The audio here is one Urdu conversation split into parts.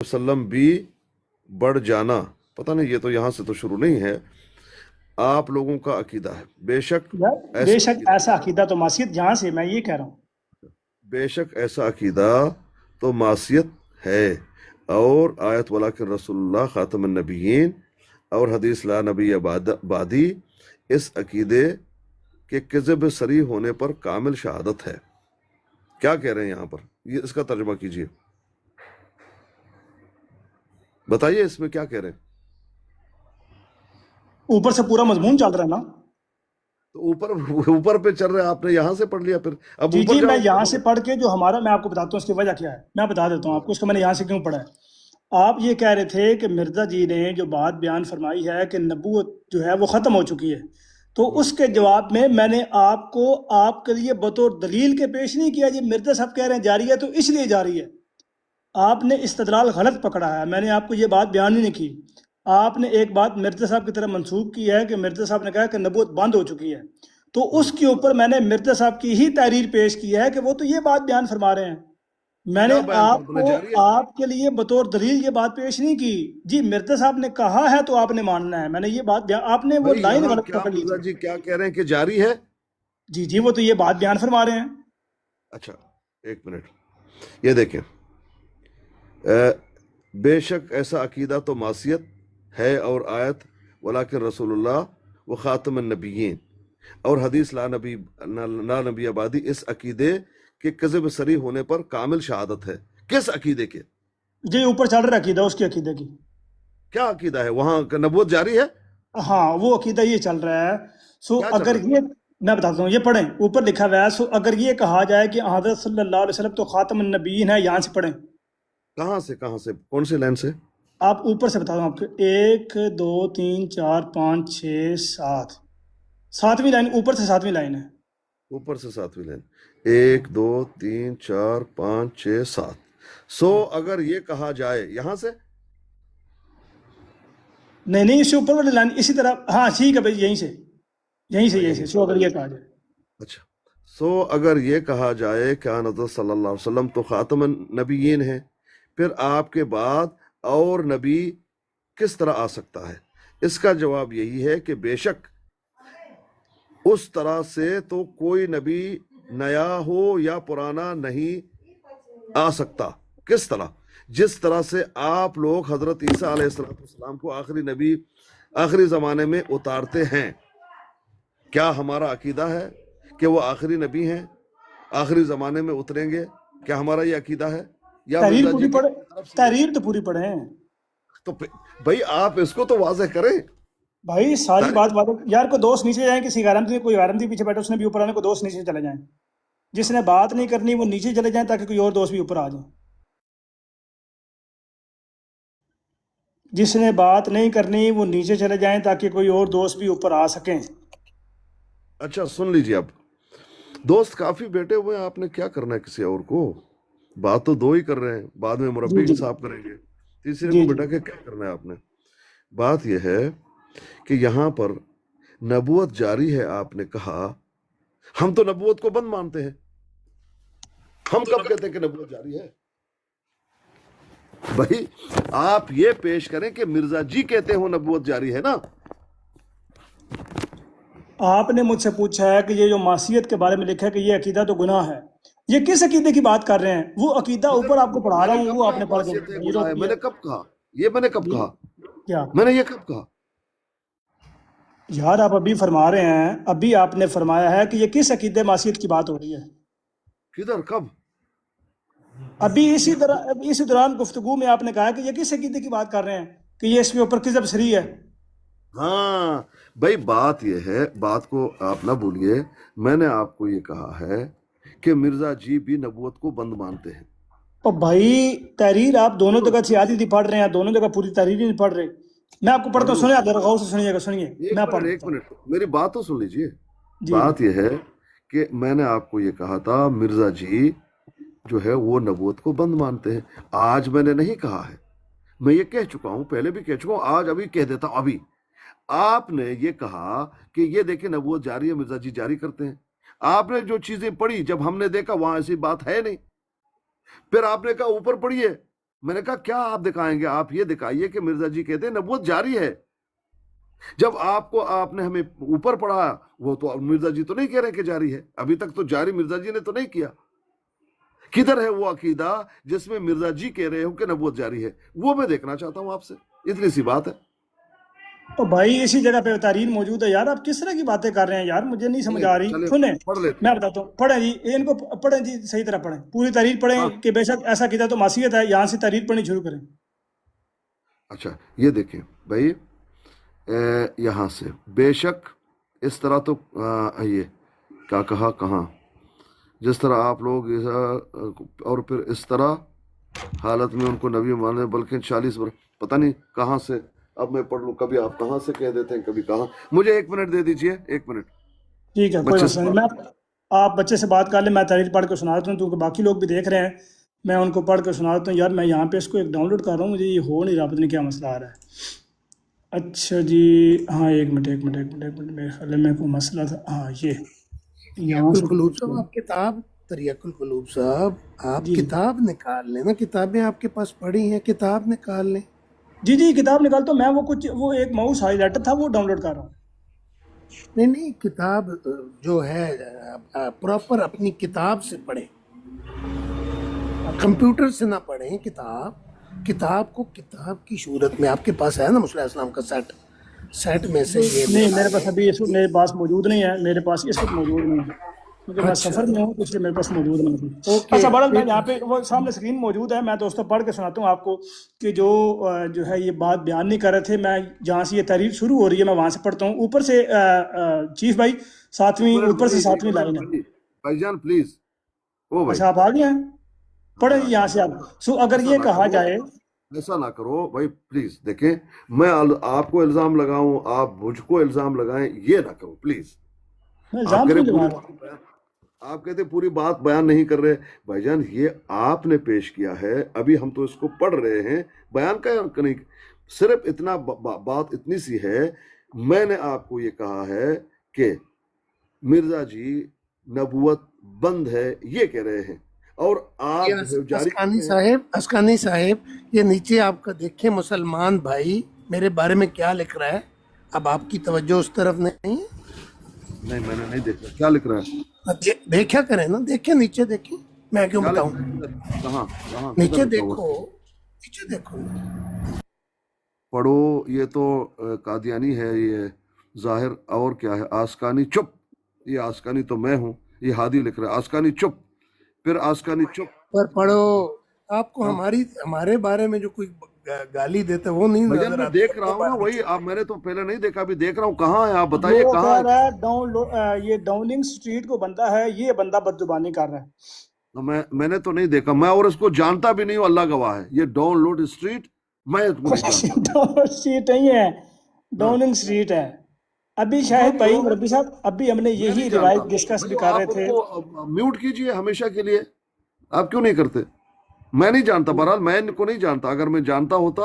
وسلم بھی بڑھ جانا، پتہ نہیں یہ تو یہاں سے تو شروع نہیں ہے، آپ لوگوں کا عقیدہ ہے، بے شک بے ایسا شک عقیدہ ایسا عقیدہ تو معصیت جہاں سے میں یہ کہہ رہا ہوں. بے شک ایسا عقیدہ تو معصیت ہے، اور آیت ولیکن رسول اللہ خاتم النبیین اور حدیث لا نبی بعدی اس عقیدے کے کذب صریح ہونے پر کامل شہادت ہے. کیا کہہ رہے ہیں یہاں پر؟ یہ اس کا ترجمہ کیجئے، بتائیے اس میں کیا کہہ رہے ہیں. اوپر سے پورا مضمون چل رہا ہے نا. تو اوپر پہ چل رہے ہیں، آپ نے یہاں سے پڑھ لیا، پھر اب جی اوپر میں جاؤ. یہاں سے پڑھ کے جو ہمارا، میں آپ کو بتاتا ہوں اس کی وجہ کیا ہے، میں بتا دیتا ہوں آپ کو اس کو میں نے یہاں سے کیوں پڑھا ہے. آپ یہ کہہ رہے تھے کہ مرزا جی نے جو بات بیان فرمائی ہے کہ نبوت جو ہے وہ ختم ہو چکی ہے، تو اس کے جواب میں نے آپ کو آپ کے لیے بطور دلیل کے پیش نہیں کیا. جی مرزا صاحب کہہ رہے ہیں جاری ہے تو اس لیے جاری ہے. آپ نے استدلال غلط پکڑا ہے، میں نے آپ کو یہ بات بیان ہی نہیں کی. آپ نے ایک بات مرزا صاحب کی طرف منسوخ کی ہے کہ مرزا صاحب نے کہا کہ نبوت بند ہو چکی ہے، تو اس کے اوپر میں نے مرزا صاحب کی ہی تحریر پیش کی ہے کہ وہ تو یہ بات بیان فرما رہے ہیں. میں نے کیا بیان آپ کرنا کو جاری ہے؟ آپ کے لیے بطور دلیل یہ بات پیش نہیں کی. جی مرزا صاحب نے کہا ہے تو آپ نے ماننا ہے. میں نے یہ بات آپ نے وہ بھائی لائن یہاں غلط کیا پکڑ لی مرزا تھی. جی کیا کہہ رہے ہیں کہ جاری ہے؟ جی وہ تو یہ بات بیان فرما رہے ہیں. اچھا ایک منٹ، یہ دیکھیں، بے شک ایسا عقیدہ تو معصیت ہے، اور آیت ولیکن رسول اللہ و خاتم النبیین اور حدیث لا نبی آبادی اس عقیدے کے کذب صریح ہونے پر کامل شہادت ہے. کس عقیدے کے؟ جی اوپر چل رہا عقیدہ اس کے عقیدے کی. کیا عقیدہ ہے وہاں کا؟ نبوت جاری ہے؟ ہاں وہ عقیدہ یہ چل رہا ہے. کیا چل اگر رہا یہ میں بتاتا ہوں، یہ پڑھیں اوپر لکھا ہوا ہے. اگر یہ کہا جائے کہ حضرت صلی اللہ علیہ وسلم تو خاتم النبیین ہے، یہاں سے پڑھیں. ہے؟ کہاں سے کون سی لائن سے؟ آپ اوپر سے بتا دوں آپ کو، 1 2 3 4 5 6 7 ساتویں لائن، اوپر سے ساتویں لائن ہے. اوپر سے ساتویں لائن، 1 2 3 4 5 6 7. اگر یہ کہا جائے یہاں سے، نہیں اس سے اوپر والی لائن اسی طرح. ہاں ٹھیک ہے بھائی، یہیں سے ہاں یہی سے. اگر یہ کہا جائے. اچھا، اگر یہ کہا جائے کہ حضرت صلی اللہ علیہ وسلم تو خاتم النبیین ہے، پھر آپ کے بعد اور نبی کس طرح آ سکتا ہے؟ اس کا جواب یہی ہے کہ بے شک اس طرح سے تو کوئی نبی نیا ہو یا پرانا نہیں آ سکتا. کس طرح؟ جس طرح سے آپ لوگ حضرت عیسیٰ علیہ السلام کو آخری نبی آخری زمانے میں اتارتے ہیں. کیا ہمارا عقیدہ ہے کہ وہ آخری نبی ہیں، آخری زمانے میں اتریں گے؟ کیا ہمارا یہ عقیدہ ہے؟ یا تحریر مرزا جی پوری کی پڑھے، طرف سے یہ؟ تحریر تو پوری پڑھیں. تو بھائی آپ اس کو تو واضح کریں. بھائی ساری بات یار کو دوست نیچے جائیں، کسی غیرمتی کوئی غیرمتی پیچھے بیٹھے اس نے بھی اوپر آنے کو، دوست نیچے چلے جائیں. جس نے بات نہیں کرنی وہ نیچے چلے جائیں تاکہ کوئی اور دوست بھی اوپر آ جائیں. جس نے بات نہیں کرنی وہ نیچے چلے جائیں تاکہ کوئی اور دوست بھی اوپر آ سکیں. اچھا سن لیجیے، اب دوست کافی بیٹھے ہوئے ہیں، آپ نے کیا کرنا ہے کسی اور کو؟ بات تو دو ہی کر رہے ہیں، بعد میں جی مربی جی انصاف کریں گے. تیسرے کو جی بیٹھا کے کیا کرنا ہے آپ نے؟ بات یہ ہے کہ یہاں پر نبوت جاری ہے آپ نے کہا، ہم تو نبوت کو بند مانتے ہیں. ہم کب کہتے ہیں کہ نبوت جاری ہے؟ بھائی آپ یہ پیش کریں کہ مرزا جی کہتے ہو نبوت جاری ہے نا. آپ نے مجھ سے پوچھا ہے کہ یہ جو معصیت کے بارے میں لکھا ہے کہ یہ عقیدہ تو گناہ ہے، یہ کس عقیدے کی بات کر رہے ہیں؟ وہ عقیدہ اوپر آپ کو پڑھا میں رہا نے ہوں، کب وہ آپ کہا نے پڑھ کے معصیت ہے یہ تو گناہ ہے؟ میں نے کب کہا یہ؟ میں نے کب کہا؟ کیا میں نے یہ کب کہا؟ یار آپ ابھی فرما رہے ہیں، ابھی آپ نے فرمایا ہے کہ یہ کس عقیدے معصیت کی بات ہو رہی ہے. کدھر کب؟ ابھی اسی دوران گفتگو میں آپ نے کہا کہ یہ کس عقیدے کی بات کر رہے ہیں کہ یہ اس کے اوپر کذب صریح ہے. ہاں بھائی بات یہ ہے، بات کو آپ نہ بھولیے، میں نے آپ کو یہ کہا ہے کہ مرزا جی بھی نبوت کو بند مانتے ہیں. اور بھائی تحریر آپ دونوں جگہ سے آدھی پڑھ رہے ہیں، دونوں جگہ پوری تحریر نہیں پڑھ رہے. میں آپ کو پڑھ پڑھتا ہوں، لوں. سنیں آپ ذرا غور سے سنیے گا، سنیے میں پڑھ ایک دیتا ہوں. منٹ میری بات تو سن لیجئے. جی بات یہ ہے کہ میں نے آپ کو یہ کہا تھا مرزا جی جو ہے وہ نبوت کو بند مانتے ہیں. آج میں نے نہیں کہا ہے، میں یہ کہہ چکا ہوں، پہلے بھی کہہ چکا ہوں، آج ابھی کہہ دیتا ہوں. ابھی آپ نے یہ کہا کہ یہ دیکھیں نبوت جاری ہے، مرزا جی جاری کرتے ہیں. آپ نے جو چیزیں پڑھی، جب ہم نے دیکھا وہاں ایسی بات ہے نہیں. پھر آپ نے کہا اوپر پڑھیے، میں نے کہا کیا آپ دکھائیں گے؟ آپ یہ دکھائیے کہ مرزا جی کہتے ہیں نبوت جاری ہے. جب آپ نے ہمیں اوپر پڑھا، وہ تو مرزا جی تو نہیں کہہ رہے کہ جاری ہے، ابھی تک تو جاری مرزا جی نے تو نہیں کیا. کدھر ہے وہ عقیدہ جس میں مرزا جی کہہ رہے ہو کہ نبوت جاری ہے؟ وہ میں دیکھنا چاہتا ہوں آپ سے، اتنی سی بات ہے. تو بھائی اسی جگہ پہ تحریر موجود ہے یار، آپ کس طرح کی باتیں کر رہے ہیں یار، مجھے نہیں سمجھ چلے آ رہی. چلے سنیں، پڑھ لیتے میں ہیں. بتاتا ہوں، پڑھیں جی ان کو، پڑھیں جی صحیح طرح پڑھیں، پوری تحریر ہاں پڑھیں کہ بے شک ایسا کیا تو معصیت ہے، یہاں سے تحریر پڑھنی شروع کریں. اچھا یہ دیکھیں بھائی، یہاں سے بے شک اس طرح تو یہ کیا کہا، کہاں جس طرح آپ لوگ اور پھر اس طرح حالت میں ان کو نبی مانے، بلکہ 40 برس، پتہ نہیں کہاں سے. اب میں پڑھ لوں، کبھی آپ کہاں سے کہہ دیتے ہیں، کبھی کہاں. مجھے 1 منٹ دے دیجئے، 1 منٹ. ٹھیک ہے، کوئی بچے سے مسئلہ نہیں. بات. آپ بچے سے بات کر لیں، میں تحریر پڑھ کے سنا دیتا ہوں کیونکہ باقی لوگ بھی دیکھ رہے ہیں. میں ان کو پڑھ کے سنا دیتا ہوں. یار میں یہاں پہ اس کو ایک ڈاؤن لوڈ کر رہا ہوں، مجھے یہ ہو نہیں رہا، پتہ نہیں کیا مسئلہ آ رہا ہے. اچھا جی، ہاں ایک منٹ میرے خیال میں کوئی مسئلہ تھا. ہاں یہ یہاں تریق سے القلوب صاحب آپ کتاب، تریق القلوب صاحب آپ جی کتاب نکال لیں نا، کتابیں آپ کے پاس پڑھی ہیں، کتاب نکال لیں. جی کتاب نکالتا ہوں میں. وہ ایک ماؤس ہائی لائٹر تھا، وہ ڈاؤن لوڈ کر رہا ہوں. نہیں کتاب جو ہے پراپر اپنی کتاب سے پڑھیں، اچھا کمپیوٹر سے نہ پڑھیں. کتاب کو کتاب کی صورت میں آپ کے پاس ہے نا مسلح اسلام کا سیٹ میں سے یہ نہیں، میرے پاس نکالیں. ابھی اس وقت میرے پاس موجود نہیں ہے، میرے پاس اس وقت موجود نہیں ہے کیونکہ میں اچھا سفر میں ہوں، اس لیے میرے پاس موجود نہیں ہے. اوکے اچھا بہرحال میں پھر یہاں پہ وہ سامنے اسکرین موجود ہے، میں دوستوں پڑھ کے سناتا ہوں آپ کو کہ جو ہے یہ بات بیان نہیں کر رہے تھے. میں جہاں سے یہ تحریر شروع ہو رہی ہے میں وہاں سے پڑھتا ہوں. اوپر سے چیف بھائی ایک ساتویں، منٹ اوپر سے بھائی، ایک 7ویں منٹ لائن ہے. بھائی، بھائی جان پلیز. او بھائی، اچھا آپ آ گئے ہیں، پڑھیں ہاں جی یہاں سے آپ. سو اگر ایسا یہ نہ کہا کرو، جائے، ایسا نہ کرو بھائی پلیز. دیکھیں میں آپ کو الزام لگاؤں، آپ مجھ کو الزام لگائیں، یہ نہ کرو پلیز. میں آپ الزام کہہ کیوں رہے لگا پوری رہا بات بیان، آپ کہتے پوری بات بیان نہیں کر رہے. بھائی جان یہ آپ نے پیش کیا ہے، ابھی ہم تو اس کو پڑھ رہے ہیں، بیان کا نہیں. صرف اتنا بات اتنی سی ہے، میں نے آپ کو یہ کہا ہے کہ مرزا جی نبوت بند ہے یہ کہہ رہے ہیں، اور آپ یہ جو ہے جاری کر رہے ہیں. اسکانی صاحب یہ نیچے آپ کا دیکھیں، مسلمان بھائی میرے بارے میں کیا لکھ رہا ہے. اب آپ کی توجہ اس طرف نہیں ہے. نہیں میں نے نہیں دیکھا کیا لکھ رہا ہے. دیکھا کریں نا، دیکھیں نیچے دیکھیں، میں کیوں کیا لکھ بتاؤں. رہا ہے؟ کدھر؟ کہاں کہاں کدھر نیچے لکھا ہوا دیکھو، ہے؟ نیچے دیکھو. پڑھو. یہ تو قادیانی ہے یہ ظاہر. اور کیا ہے؟ آسکانی چپ. یہ آسکانی تو میں ہوں، یہ ہادی لکھ رہا ہے آسکانی چپ، پھر آسکانی چپ. پر پڑھو. آپ کو ہاں ہمارے بارے میں جو کوئی گالی دیتا ہے وہ نہیں بھجن نظر میں آتی، دیکھ رہا اپنے ہوں نا، بارے میں وہی چھوڑو. آپ، میں نے تو پہلے نہیں دیکھا، ابھی دیکھ رہا ہوں. کہاں ہے آپ بتائیے وہ کہاں کہہ ہے؟ رہا ہے یہ ڈاؤننگ سٹریٹ کو بندہ ہے، یہ بندہ بدزبانی کر رہا ہے. میں نے تو نہیں دیکھا، میں اور اس کو جانتا بھی نہیں ہوں، اللہ گواہ ہے. یہ ڈاؤن لوڈ اسٹریٹ میں اس کو نہیں جانتا. ڈاؤن سٹریٹ نہیں ہے، ہاں ڈاؤننگ سٹریٹ ہے. ابھی جو شاہد بھی ہو بھائی مربی صاحب، ابھی ہم نے میں نہیں یہی جانتا. روایت ڈسکس بھی بھائی کر رہے آپ ان تھے. کو میوٹ کیجئے ہمیشہ کے لیے. آپ کیوں نہیں کرتے؟ میں نہیں جانتا، بہرحال میں ان کو نہیں جانتا. اگر میں جانتا ہوتا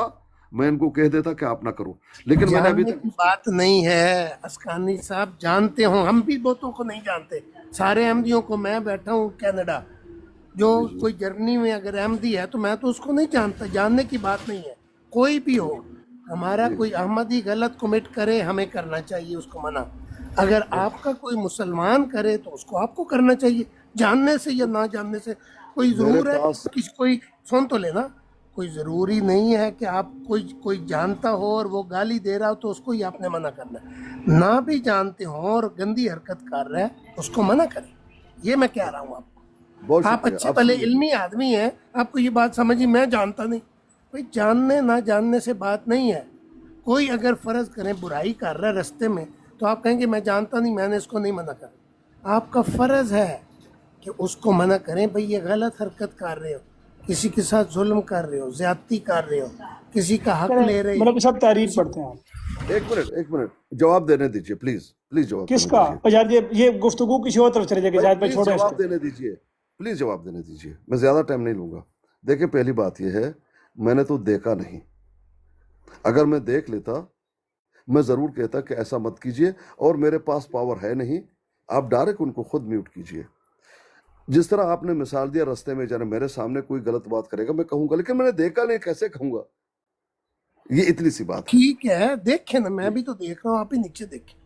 میں ان کو کہہ دیتا کہ آپ نہ کرو، لیکن میں نے ابھی جاننے تک کی اس کو. بات نہیں ہے اسکانی صاحب، جانتے ہوں، ہم بھی بہتوں کو نہیں جانتے. سارے احمدیوں کو، میں بیٹھا ہوں کینیڈا، جو جی جی کوئی جرمنی میں اگر احمدی ہے تو میں تو اس کو نہیں جانتا. جاننے کی بات نہیں ہے، کوئی بھی ہو. ہمارا جی کوئی احمدی غلط کمٹ کرے ہمیں کرنا چاہیے اس کو منع. اگر آپ کا کوئی مسلمان کرے تو اس کو آپ کو کرنا چاہیے، جاننے سے یا نہ جاننے سے. کوئی میرے ضرور ہے پاس کوئی سن تو لینا، کوئی ضروری نہیں ہے کہ آپ کوئی جانتا ہو اور وہ گالی دے رہا ہو تو اس کو ہی آپ نے منع کرنا ہے. نہ بھی جانتے ہوں اور گندی حرکت کر رہا ہے اس کو منع کریں. یہ میں کہہ رہا ہوں آپ کو. بہت آپ شکریہ. اچھے آپ بھلے سن لیجیے. علمی آدمی ہیں، آپ کو یہ بات سمجھی، میں جانتا نہیں. بھائی جاننے نہ جاننے سے بات نہیں ہے. کوئی اگر فرض کریں برائی کر رہا ہے رستے میں تو آپ کہیں گے میں جانتا نہیں، میں نے اس کو نہیں منع کرا. آپ کا فرض ہے کہ اس کو منع کریں. بھئی یہ غلط حرکت کر رہے ہو، کسی کے ساتھ ظلم کر رہے ہو، زیادتی کر رہے ہو، کسی کا حق چلیں لے رہے ہو. مربی صاحب تحریر کسی پڑھتے ہیں آپ. ایک منٹ جواب دینے دیجیے پلیز. پلیز جواب کس دینے کا؟ دیجیے. اور یار یہ گفتگو کسی اور طرف چلے جائے گی، بھائی زاہد بھائی پلیز چھوڑیں اس کو. جواب دینے دیجیے. پلیز جواب دینے دیجیے، میں زیادہ ٹائم نہیں لوں گا. دیکھیں پہلی بات یہ ہے، میں نے تو دیکھا نہیں. اگر میں دیکھ لیتا میں ضرور کہتا کہ ایسا مت کیجیے، اور میرے پاس پاور ہے نہیں. آپ ڈائریکٹ ان کو خود میوٹ کیجیے. جس طرح آپ نے مثال دیا رستے میں جانا، میرے سامنے کوئی غلط بات کرے گا میں کہوں گا، لیکن میں نے دیکھا نہیں، کیسے کہوں گا؟ یہ اتنی سی بات ہے. ٹھیک ہے دیکھیں نا، میں بھی تو دیکھ رہا ہوں، آپ ہی نیچے دیکھیں.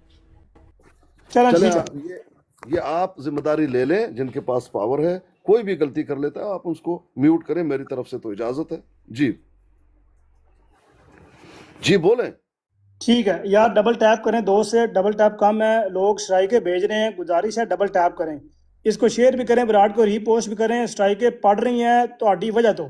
چلیں چلیں ٹھیک ہے. آپ یہ آپ ذمہ داری لے لیں، جن کے پاس پاور ہے، کوئی بھی غلطی کر لیتا ہے آپ اس کو میوٹ کریں، میری طرف سے تو اجازت ہے. جی جی بولیں. ٹھیک ہے یار، ڈبل ٹیپ کریں، دو سے ڈبل ٹیپ کم ہے، لوگ اسٹرائکیں بھیج رہے ہیں، گزارش ہے ڈبل ٹیپ کریں، اس کو شیئر بھی کریں، وراٹ کو ری پوسٹ بھی کریں. اسٹرائکیں پڑھ رہی ہیں تو آڈی وجہ تو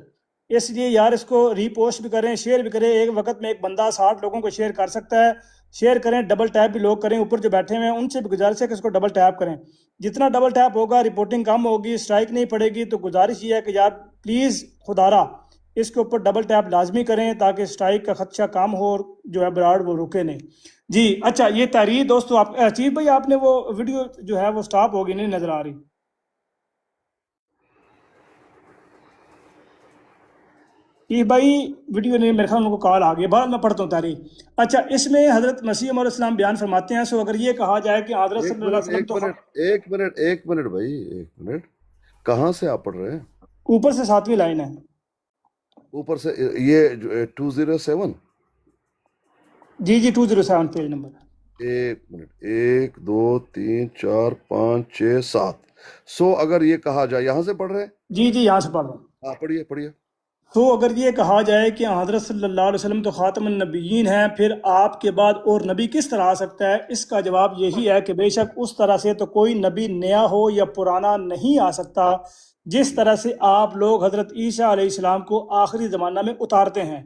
اس لیے یار اس کو ری پوسٹ بھی کریں، شیئر بھی کریں. ایک وقت میں ایک بندہ 60 لوگوں کو شیئر کر سکتا ہے. شیئر کریں، ڈبل ٹیپ بھی لوگ کریں، اوپر جو بیٹھے ہوئے ہیں ان سے بھی گزارش ہے کہ اس کو ڈبل ٹیپ کریں. جتنا ڈبل ٹیپ ہوگا رپورٹنگ کم ہوگی، اسٹرائک نہیں پڑے گی. تو گزارش یہ ہے کہ یار پلیز خدارا اس کے اوپر ڈبل ٹیپ لازمی کریں تاکہ اسٹرائک کا خدشہ کم ہو اور جو ہے براڈ وہ رکے نہیں. جی اچھا، یہ تحریر دوستو آپ چیف بھائی آپ نے وہ ویڈیو جو ہے وہ سٹاپ ہوگی نہیں نظر آ رہی. چیف بھائی ویڈیو نہیں، میرے خیال میں کو کال آ گئی، بعد میں پڑھتا ہوں تحریر. اچھا، اس میں حضرت مسیح علیہ السلام بیان فرماتے ہیں، سو اگر یہ کہا جائے کہ حضرت ایک صلی اللہ منٹ علیہ وسلم ایک تو منٹ ایک منٹ ایک منٹ بھائی، ایک منٹ. کہاں سے آپ پڑھ رہے ہیں؟ اوپر سے 7ویں لائن ہے. اوپر سے یہ 207. جی 207 پیج نمبر. ایک منٹ، 1 2 3 4 5 6 7. سو اگر یہ کہا جائے، یہاں سے پڑھ رہے ہیں؟ جی یہاں سے پڑھ رہا ہوں. ہاں پڑھیے پڑھیے. تو اگر یہ کہا جائے کہ حضرت صلی اللہ علیہ وسلم تو خاتم النبیین ہیں، پھر آپ کے بعد اور نبی کس طرح آ سکتا ہے؟ اس کا جواب یہی ہے کہ بے شک اس طرح سے تو کوئی نبی نیا ہو یا پرانا نہیں آ سکتا جس طرح سے آپ لوگ حضرت عیسیٰ علیہ السلام کو آخری زمانہ میں اتارتے ہیں،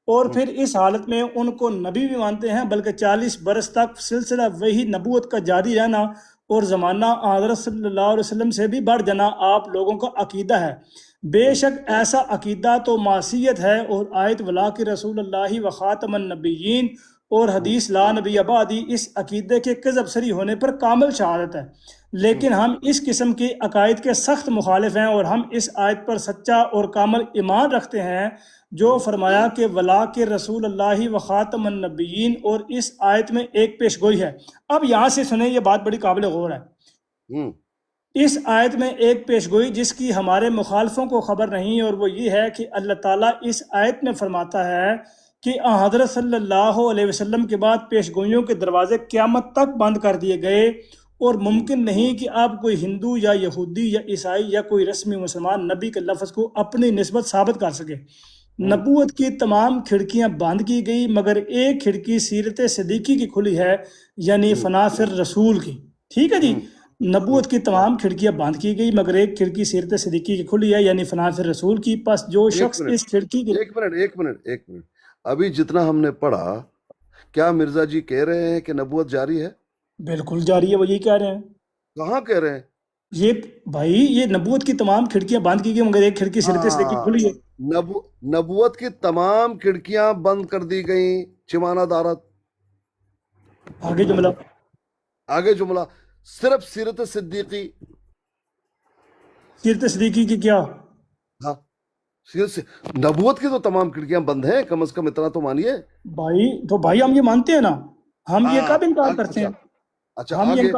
اور پھر اس حالت میں ان کو نبی بھی مانتے ہیں، بلکہ 40 برس تک سلسلہ وہی نبوت کا جاری رہنا اور زمانہ حضرت صلی اللہ علیہ وسلم سے بھی بڑھ جانا آپ لوگوں کا عقیدہ ہے. بے شک ایسا عقیدہ تو معصیت ہے، اور آیت ولا کہ رسول اللہ و خاتم النبیین اور حدیث لا نبی بعدی اس عقیدے کے کذب سری ہونے پر کامل شہادت ہے. لیکن ہم اس قسم کے عقائد کے سخت مخالف ہیں، اور ہم اس آیت پر سچا اور کامل ایمان رکھتے ہیں جو فرمایا کہ ولا کہ رسول اللہ و خاتم النبیین، اور اس آیت میں ایک پیش گوئی ہے. اب یہاں سے سنیں، یہ بات بڑی قابل غور ہے. اس آیت میں ایک پیش گوئی جس کی ہمارے مخالفوں کو خبر نہیں، اور وہ یہ ہے کہ اللہ تعالیٰ اس آیت میں فرماتا ہے کہ حضرت صلی اللہ علیہ وسلم کے بعد پیش گوئیوں کے دروازے قیامت تک بند کر دیے گئے، اور ممکن نہیں کہ اب کوئی ہندو یا یہودی یا عیسائی یا کوئی رسمی مسلمان نبی کے لفظ کو اپنی نسبت ثابت کر سکے. نبوت کی تمام کھڑکیاں بند کی گئی مگر ایک کھڑکی سیرت صدیقی کی کھلی ہے، یعنی فنا فر رسول کی. ٹھیک ہے جی، نبوت کی تمام کھڑکیاں بند کی گئی مگر ایک کھڑکی سیرت صدیقی کی کھلی ہے، یعنی فنا فر رسول کی. پس جو شخص اس کھڑکی کی ایک منٹ ابھی جتنا ہم نے پڑھا، کیا مرزا جی کہہ رہے ہیں کہ نبوت جاری ہے؟ بالکل جاری ہے، وہ یہی کہہ رہے ہیں. کہاں کہہ رہے ہیں؟ یہ بھائی یہ نبوت کی تمام کھڑکیاں بند کی گئی مگر ایک کھڑکی سیرت صدیقی کھلی ہے. نبوت کی تمام کھڑکیاں بند کر دی گئیں، چمانہ دارت. آگے جملہ صرف سیرت صدیقی. سیرت صدیقی کی کیا؟ ہاں نبوت کی تو تمام کھڑکیاں بند ہیں، کم از کم اتنا تو مانیے بھائی ہم یہ مانتے ہیں نا، ہم یہ کب انکار کرتے ہیں؟ اچھا ہم آگے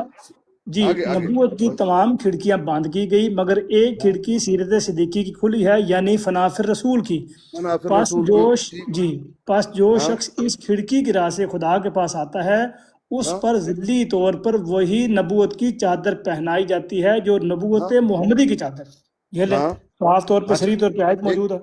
جی نبوت کی تمام کھڑکیاں بند کی گئی مگر ایک کھڑکی سیرت صدیقی کی کھلی ہے، یعنی فنا فر رسول کی. پس جو شخص اس کھڑکی کی راہ سے خدا کے پاس آتا ہے اس پر ذلی طور پر وہی نبوت کی چادر پہنائی جاتی ہے جو نبوت محمدی کی چادر. یہ لیں صاف طور پہ صریح طور پہ آیت موجود ہے.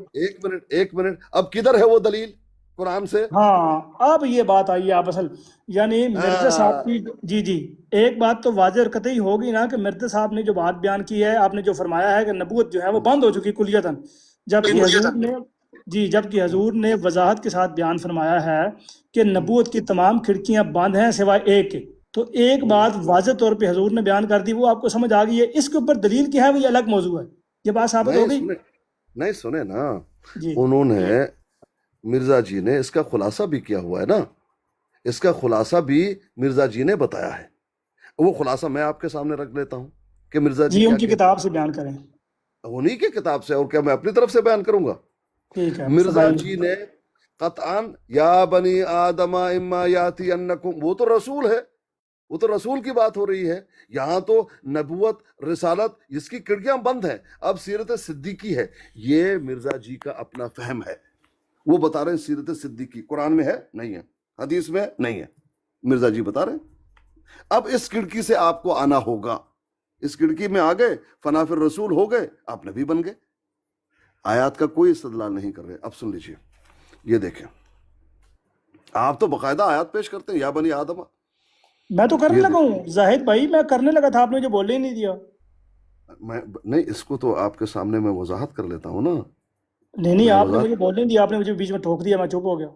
ایک منٹ اب کدھر ہے وہ دلیل قرآن سے؟ ہاں اب یہ بات آئی ہے آپ اصل، یعنی مرزا صاحب کی جی ایک بات تو واضح اور قطعی ہوگی نا کہ مرزا صاحب نے جو بات بیان کی ہے، آپ نے جو فرمایا ہے کہ نبوت جو ہے وہ بند ہو چکی کلیتاً، جبکہ حضور نے وضاحت کے ساتھ بیان فرمایا ہے کہ نبوت کی تمام کھڑکیاں بند ہیں سوائے ایک کے. تو ایک بات واضح طور پہ حضور نے بیان کر دی، وہ آپ کو سمجھ آ گئی ہے. اس کے اوپر دلیل کیا ہے وہ یہ الگ موضوع ہے. یہ بات ثابت ہو گئی؟ نہیں سنے نا، انہوں نے مرزا جی نے اس کا خلاصہ بھی کیا ہوا ہے نا، اس کا خلاصہ بھی مرزا جی نے بتایا ہے. وہ خلاصہ میں آپ کے سامنے رکھ لیتا ہوں کہ مرزا جی ان کی کتاب سے بیان کریں، انہی کی کتاب سے، اور کیا میں اپنی طرف سے بیان کروں گا؟ مرزا جی نے قطعاً یا بنی آدم اما یاتی انکم، وہ تو رسول ہے. وہ تو رسول کی بات ہو رہی ہے. یہاں تو نبوت رسالت اس کی کھڑکیاں بند ہیں. اب سیرت صدیقی ہے. یہ مرزا جی کا اپنا فہم ہے. وہ بتا رہے ہیں سیرت صدیقی قرآن میں ہے نہیں ہے, حدیث میں نہیں ہے. مرزا جی بتا رہے ہیں. اب اس کھڑکی سے آپ کو آنا ہوگا. اس کھڑکی میں آ گئے, فنا فی الرسول ہو گئے, آپ نبی بن گئے. آیات کا کوئی استدلال نہیں کر رہے. اب سن لیجئے, یہ دیکھیں, آپ تو باقاعدہ آیات پیش کرتے ہیں, یا بنی آدم. میں تو کرنے یہ لگا ہوں زاہد بھائی, میں کرنے لگا تھا, آپ نے مجھے بولنے ہی نہیں دیا. میں نہیں, اس کو تو آپ کے سامنے میں وضاحت کر لیتا ہوں نا. نہیں میں آپ نے وضاحت مجھے بولنے نہیں دیا, آپ نے مجھے بیچ میں ٹھوک دیا, میں چپ ہو گیا.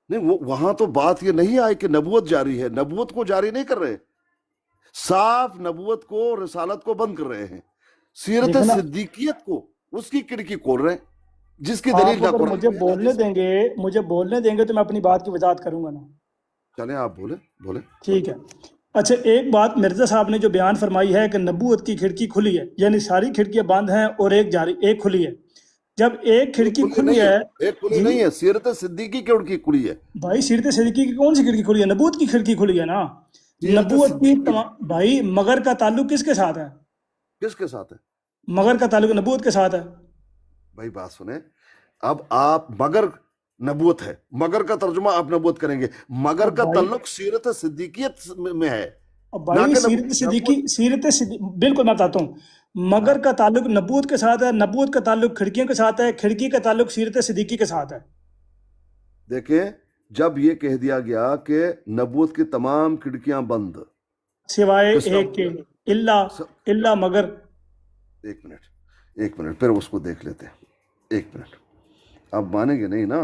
نہیں, وہ وہاں تو بات یہ نہیں آئی کہ نبوت جاری ہے. نبوت کو جاری نہیں کر رہے, صاف نبوت کو رسالت کو بند کر رہے ہیں. سیرت دیکھیں نا, صدیقیت کو, اس کی کھڑکی کھول رہے ہیں, جس کی آپ دلیل نہ اگر قرآن مجھے میں ہے نہ بولنے حدیث میں. دیں گے, مجھے بولنے دیں گے تو میں اپنی بات کی وضاحت کروں گا نا. چلیں آپ بولیں بولیں. ٹھیک ہے. اچھا, ایک بات مرزا صاحب نے جو بیان فرمائی ہے کہ نبوت کی کھڑکی کھلی ہے, یعنی ساری کھڑکیاں بند ہیں اور ایک کھلی ہے. جب ایک ایک کھڑکی کھلی کھلی نہیں ہے, ہے. ایک کھلی جی نہیں ہے, سیرت صدیقی کی کھڑکی کھلی ہے. بھائی, سیرت صدیقی کی کون سی کھڑکی کھلی ہے؟ نبوت کی کھڑکی کھلی ہے نا. سیرت نبوت کی صدیقی بھائی, مگر کا تعلق کس کے ساتھ ہے؟ کس کے ساتھ ہے مگر کا تعلق نبوت کے ساتھ ہے. بھائی؟ بات سنیں. اب آپ مگر نبوت ہے, مگر کا ترجمہ آپ نبوت کریں گے. مگر اب کا بھائی, تعلق سیرت صدیقیت میں ہے, اب نہ بھائی کہ سیرت نبوت. صدیقی بالکل میں بتاتا ہوں. ہاں مگر کا تعلق نبوت کے ساتھ ہے, نبوت کا تعلق کھڑکیوں کے ساتھ ہے, کھڑکی کا تعلق سیرت صدیقی کے ساتھ ہے. دیکھیں, جب یہ کہہ دیا گیا کہ نبوت کی تمام کھڑکیاں بند, سوائے کس کا ایک کے, اللہ مگر. ایک منٹ پھر اس کو دیکھ لیتے ہیں. ایک منٹ, آپ مانیں گے نہیں نا.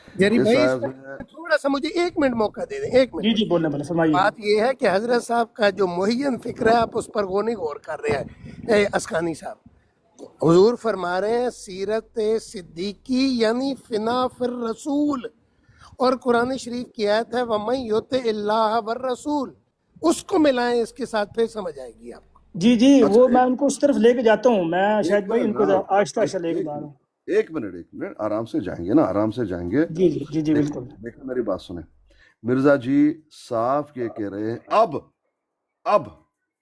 جری اس بھائی, اس آیت میں میں تھوڑا سا مجھے 1 منٹ موقع دے دیں, 1 منٹ. جی بولنے والے فرمائیے. بات یہ ہے کہ حضرت صاحب کا جو معین فکر ہے, آپ اس پر وہ نہیں غور کر رہے ہیں. اسقانی صاحب, حضور فرما رہے ہیں سیرت صدیقی یعنی فنا فی الرسول, اور قرآن شریف کی آیت ہے وَمَن یُطِعِ اللَّهَ وَالرَّسُولَ, اس کو ملائیں اس کے ساتھ, پھر سمجھ آئے گی آپ کو. جی اچھا, وہ میں ان کو اس طرف لے کے جاتا ہوں, میں ایک شاید بھائی ان منٹ کو نا, آہستہ آہستہ لے کے جا رہا ہوں. ایک منٹ آرام سے جائیں گے نا, آرام سے جائیں گے. جی بالکل. دیکھیں میری بات سنیں. مرزا جی صاف یہ کہہ رہے ہیں اب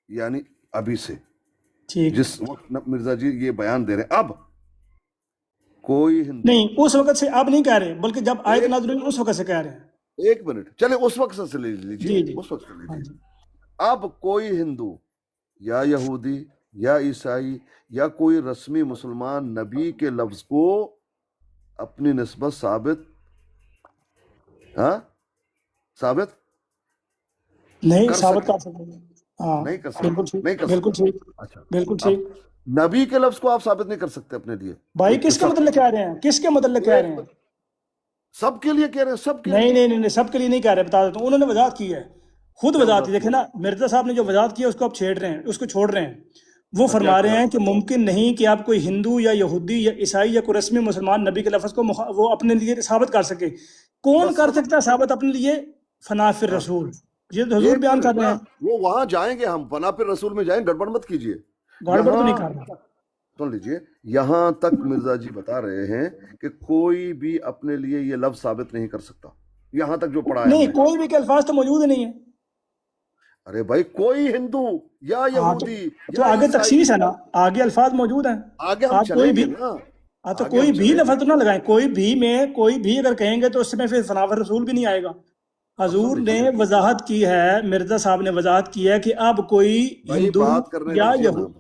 یعنی ابھی سے, ٹھیک. جس وقت مرزا جی یہ بیان دے رہے ہیں, اب کوئی ہندو. نہیں, اس وقت سے اب نہیں کہہ رہے, بلکہ جب آیت نازل ہوئی اس وقت سے کہہ رہے ہیں. ایک منٹ, چلے اس وقت سے لے لیجیے, جی اس وقت سے ہاں لیجیے. جی. اب کوئی ہندو یا یہودی یا عیسائی یا کوئی رسمی مسلمان نبی کے لفظ کو اپنی نسبت ثابت نہیں کر ثابت سکے, کر سکتے ہیں. ہاں نہیں کر بالکل سکتے, ٹھیک, نہیں کر بالکل سکتے. ٹھیک, اچھا, بالکل اب ٹھیک. نبی کے لفظ کو آپ ثابت نہیں کر سکتے اپنے لیے. بھائی ایک کس کے قصہ متعلق کہہ رہے ہیں, کس کے متعلق کہہ رہے ہیں؟ سب کے لیے کہہ رہے ہیں, سب کے لیے. نہیں, سب کے لیے نہیں کہہ رہے, بتا دیتا ہوں. انہوں نے وضاحت کی ہے, خود کیا وضاحت کی. وضاحت دیکھیں نا, مرزا صاحب نے جو وضاحت کی ہے اس کو آپ چھیڑ رہے ہیں, اس کو چھوڑ رہے ہیں. وہ کیا فرما رہے کیا ہیں کہ ممکن نہیں کہ آپ کوئی ہندو یا یہودی یا عیسائی یا کوئی رسمی مسلمان نبی کے لفظ کو وہ اپنے لیے ثابت کر سکے. کون بس کر سکتا ہے ثابت اپنے لیے؟ فنا فی ہاں, الرسول. یہ تو حضور ایک بیان منٹ کر رہے نا, ہیں. وہ وہاں جائیں گے, ہم فنا پر رسول میں جائیں, گڑبڑ مت کیجیے. گڑبڑ تو یہاں نہیں کر رہا. سن لیجیے, یہاں تک مرزا جی بتا رہے ہیں کہ کوئی بھی اپنے لیے یہ لفظ ثابت نہیں کر سکتا. یہاں تک جو پڑھا ہے ہم نہیں, نے. کوئی بھی کے الفاظ تو موجود ہی نہیں ہے. ارے بھائی, کوئی ہندو یا ہاں یہودی تو یا آگے عیسائی, تخصیص ہے نا, آگے الفاظ موجود ہیں. آگے ہم آپ کوئی چلیں بھی, گے نا, ہاں تو آگے ہم کوئی بھی چلیں گے. لفظ نہ لگائیں, کوئی بھی میں کوئی بھی اگر کہیں گے تو اس میں پھر فنا فی رسول بھی نہیں آئے گا. اب سن حضور نے لیجیے وضاحت کی ہے, مرزا صاحب نے وضاحت کی ہے کہ اب کوئی بھائی, ہندو بات کرنے یا دیجیے نا, یہود.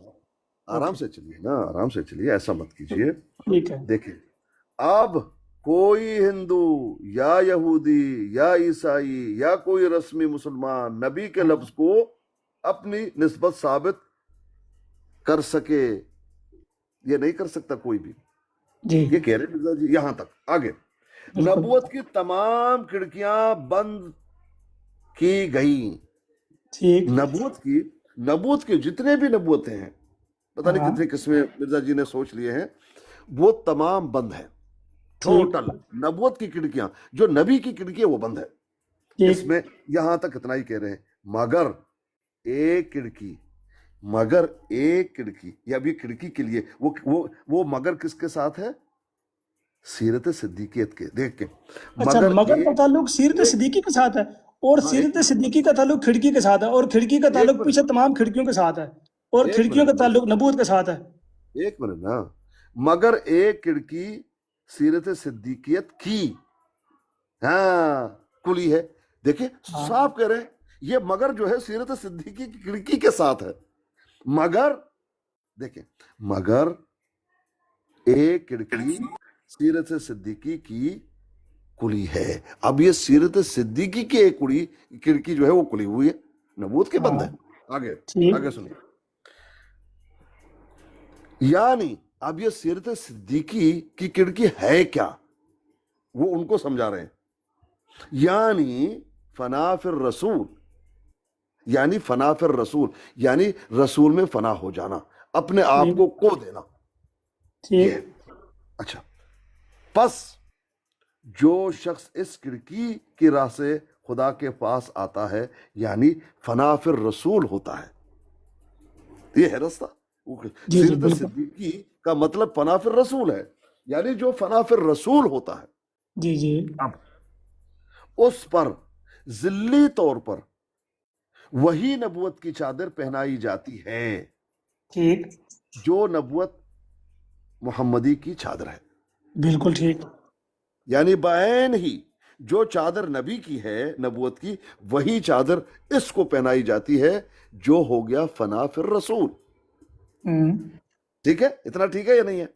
آرام اوکے سے چلیے نا, آرام سے چلیے, ایسا مت کیجیے. ٹھیک ہے. دیکھیں, اب کوئی ہندو یا یہودی یا عیسائی یا کوئی رسمی مسلمان نبی کے لفظ کو اپنی نسبت ثابت کر سکے, یہ نہیں کر سکتا کوئی بھی. جی یہ کہہ رہے مرزا جی. یہاں تک آگے, بالکل نبوت کی تمام کھڑکیاں بند کی گئی. ٹھیک. نبوت کی جتنے بھی نبوتیں ہیں, پتہ نہیں ہاں کتنے قسمیں مرزا جی نے سوچ لیے ہیں, وہ تمام بند ہیں. ٹھیک ٹوٹل نبوت کی کھڑکیاں, جو نبی کی کھڑکی ہے وہ بند ہے. اس ٹھیک. میں یہاں تک اتنا ہی کہہ رہے ہیں, مگر ایک کھڑکی یا بھی کھڑکی کے لیے وہ مگر کس کے ساتھ ہے؟ سیرت صدیقیت کے. دیکھ کے اچھا, مگر کا تعلق سیرت ایک صدیقی کے ساتھ ہے. اور ہاں سیرت صدیقی کا تعلق کھڑکی کے ساتھ ہے، اور کھڑکی کا تعلق پیچھے تمام کھڑکیوں کے ساتھ ہے، اور ایک کھڑکیوں کا منٹ تعلق نبوت کے ساتھ ہے۔ ایک منٹ نا، مگر ایک کھڑکی سیرت صدیقیت کی ہاں کلی ہے، دیکھیں ہاں صاف کہہ رہے ہیں یہ مگر جو ہے سیرت صدیقی کی کھڑکی کے ساتھ ہے، مگر دیکھیں مگر ایک کھڑکی سیرت صدیقی کی کلی ہے۔ اب یہ سیرت صدیقی کی ایک کھڑکی جو ہے وہ کلی ہوئی ہے، نبوت کے بند ہاں ہے۔ آگے ٹھیک۔ سنیے، یعنی اب یہ سیرت صدیقی کی کھڑکی ہے کیا، وہ ان کو سمجھا رہے ہیں۔ یعنی فنا فی الرسول، یعنی فنا فی الرسول، یعنی رسول میں فنا ہو جانا، اپنے آپ ٹھیک کو دینا۔ ٹھیک یہ اچھا، پس جو شخص اس کھڑکی کی راہ سے خدا کے پاس آتا ہے یعنی فنا فی الرسول ہوتا ہے، یہ ہے رستہ۔ جی جی سیرت بالکل، صدیقی کا مطلب فنا فی الرسول ہے، یعنی جو فنا فی الرسول ہوتا ہے، جی جی اب اس پر ذلی طور پر وہی نبوت کی چادر پہنائی جاتی ہے ٹھیک، جو نبوت محمدی کی چادر ہے، بالکل ٹھیک، یعنی بعین ہی جو چادر نبی کی ہے نبوت کی، وہی چادر اس کو پہنائی جاتی ہے جو ہو گیا فنا فی الرسول۔ ٹھیک ہے، اتنا ٹھیک ہے یا نہیں ہے؟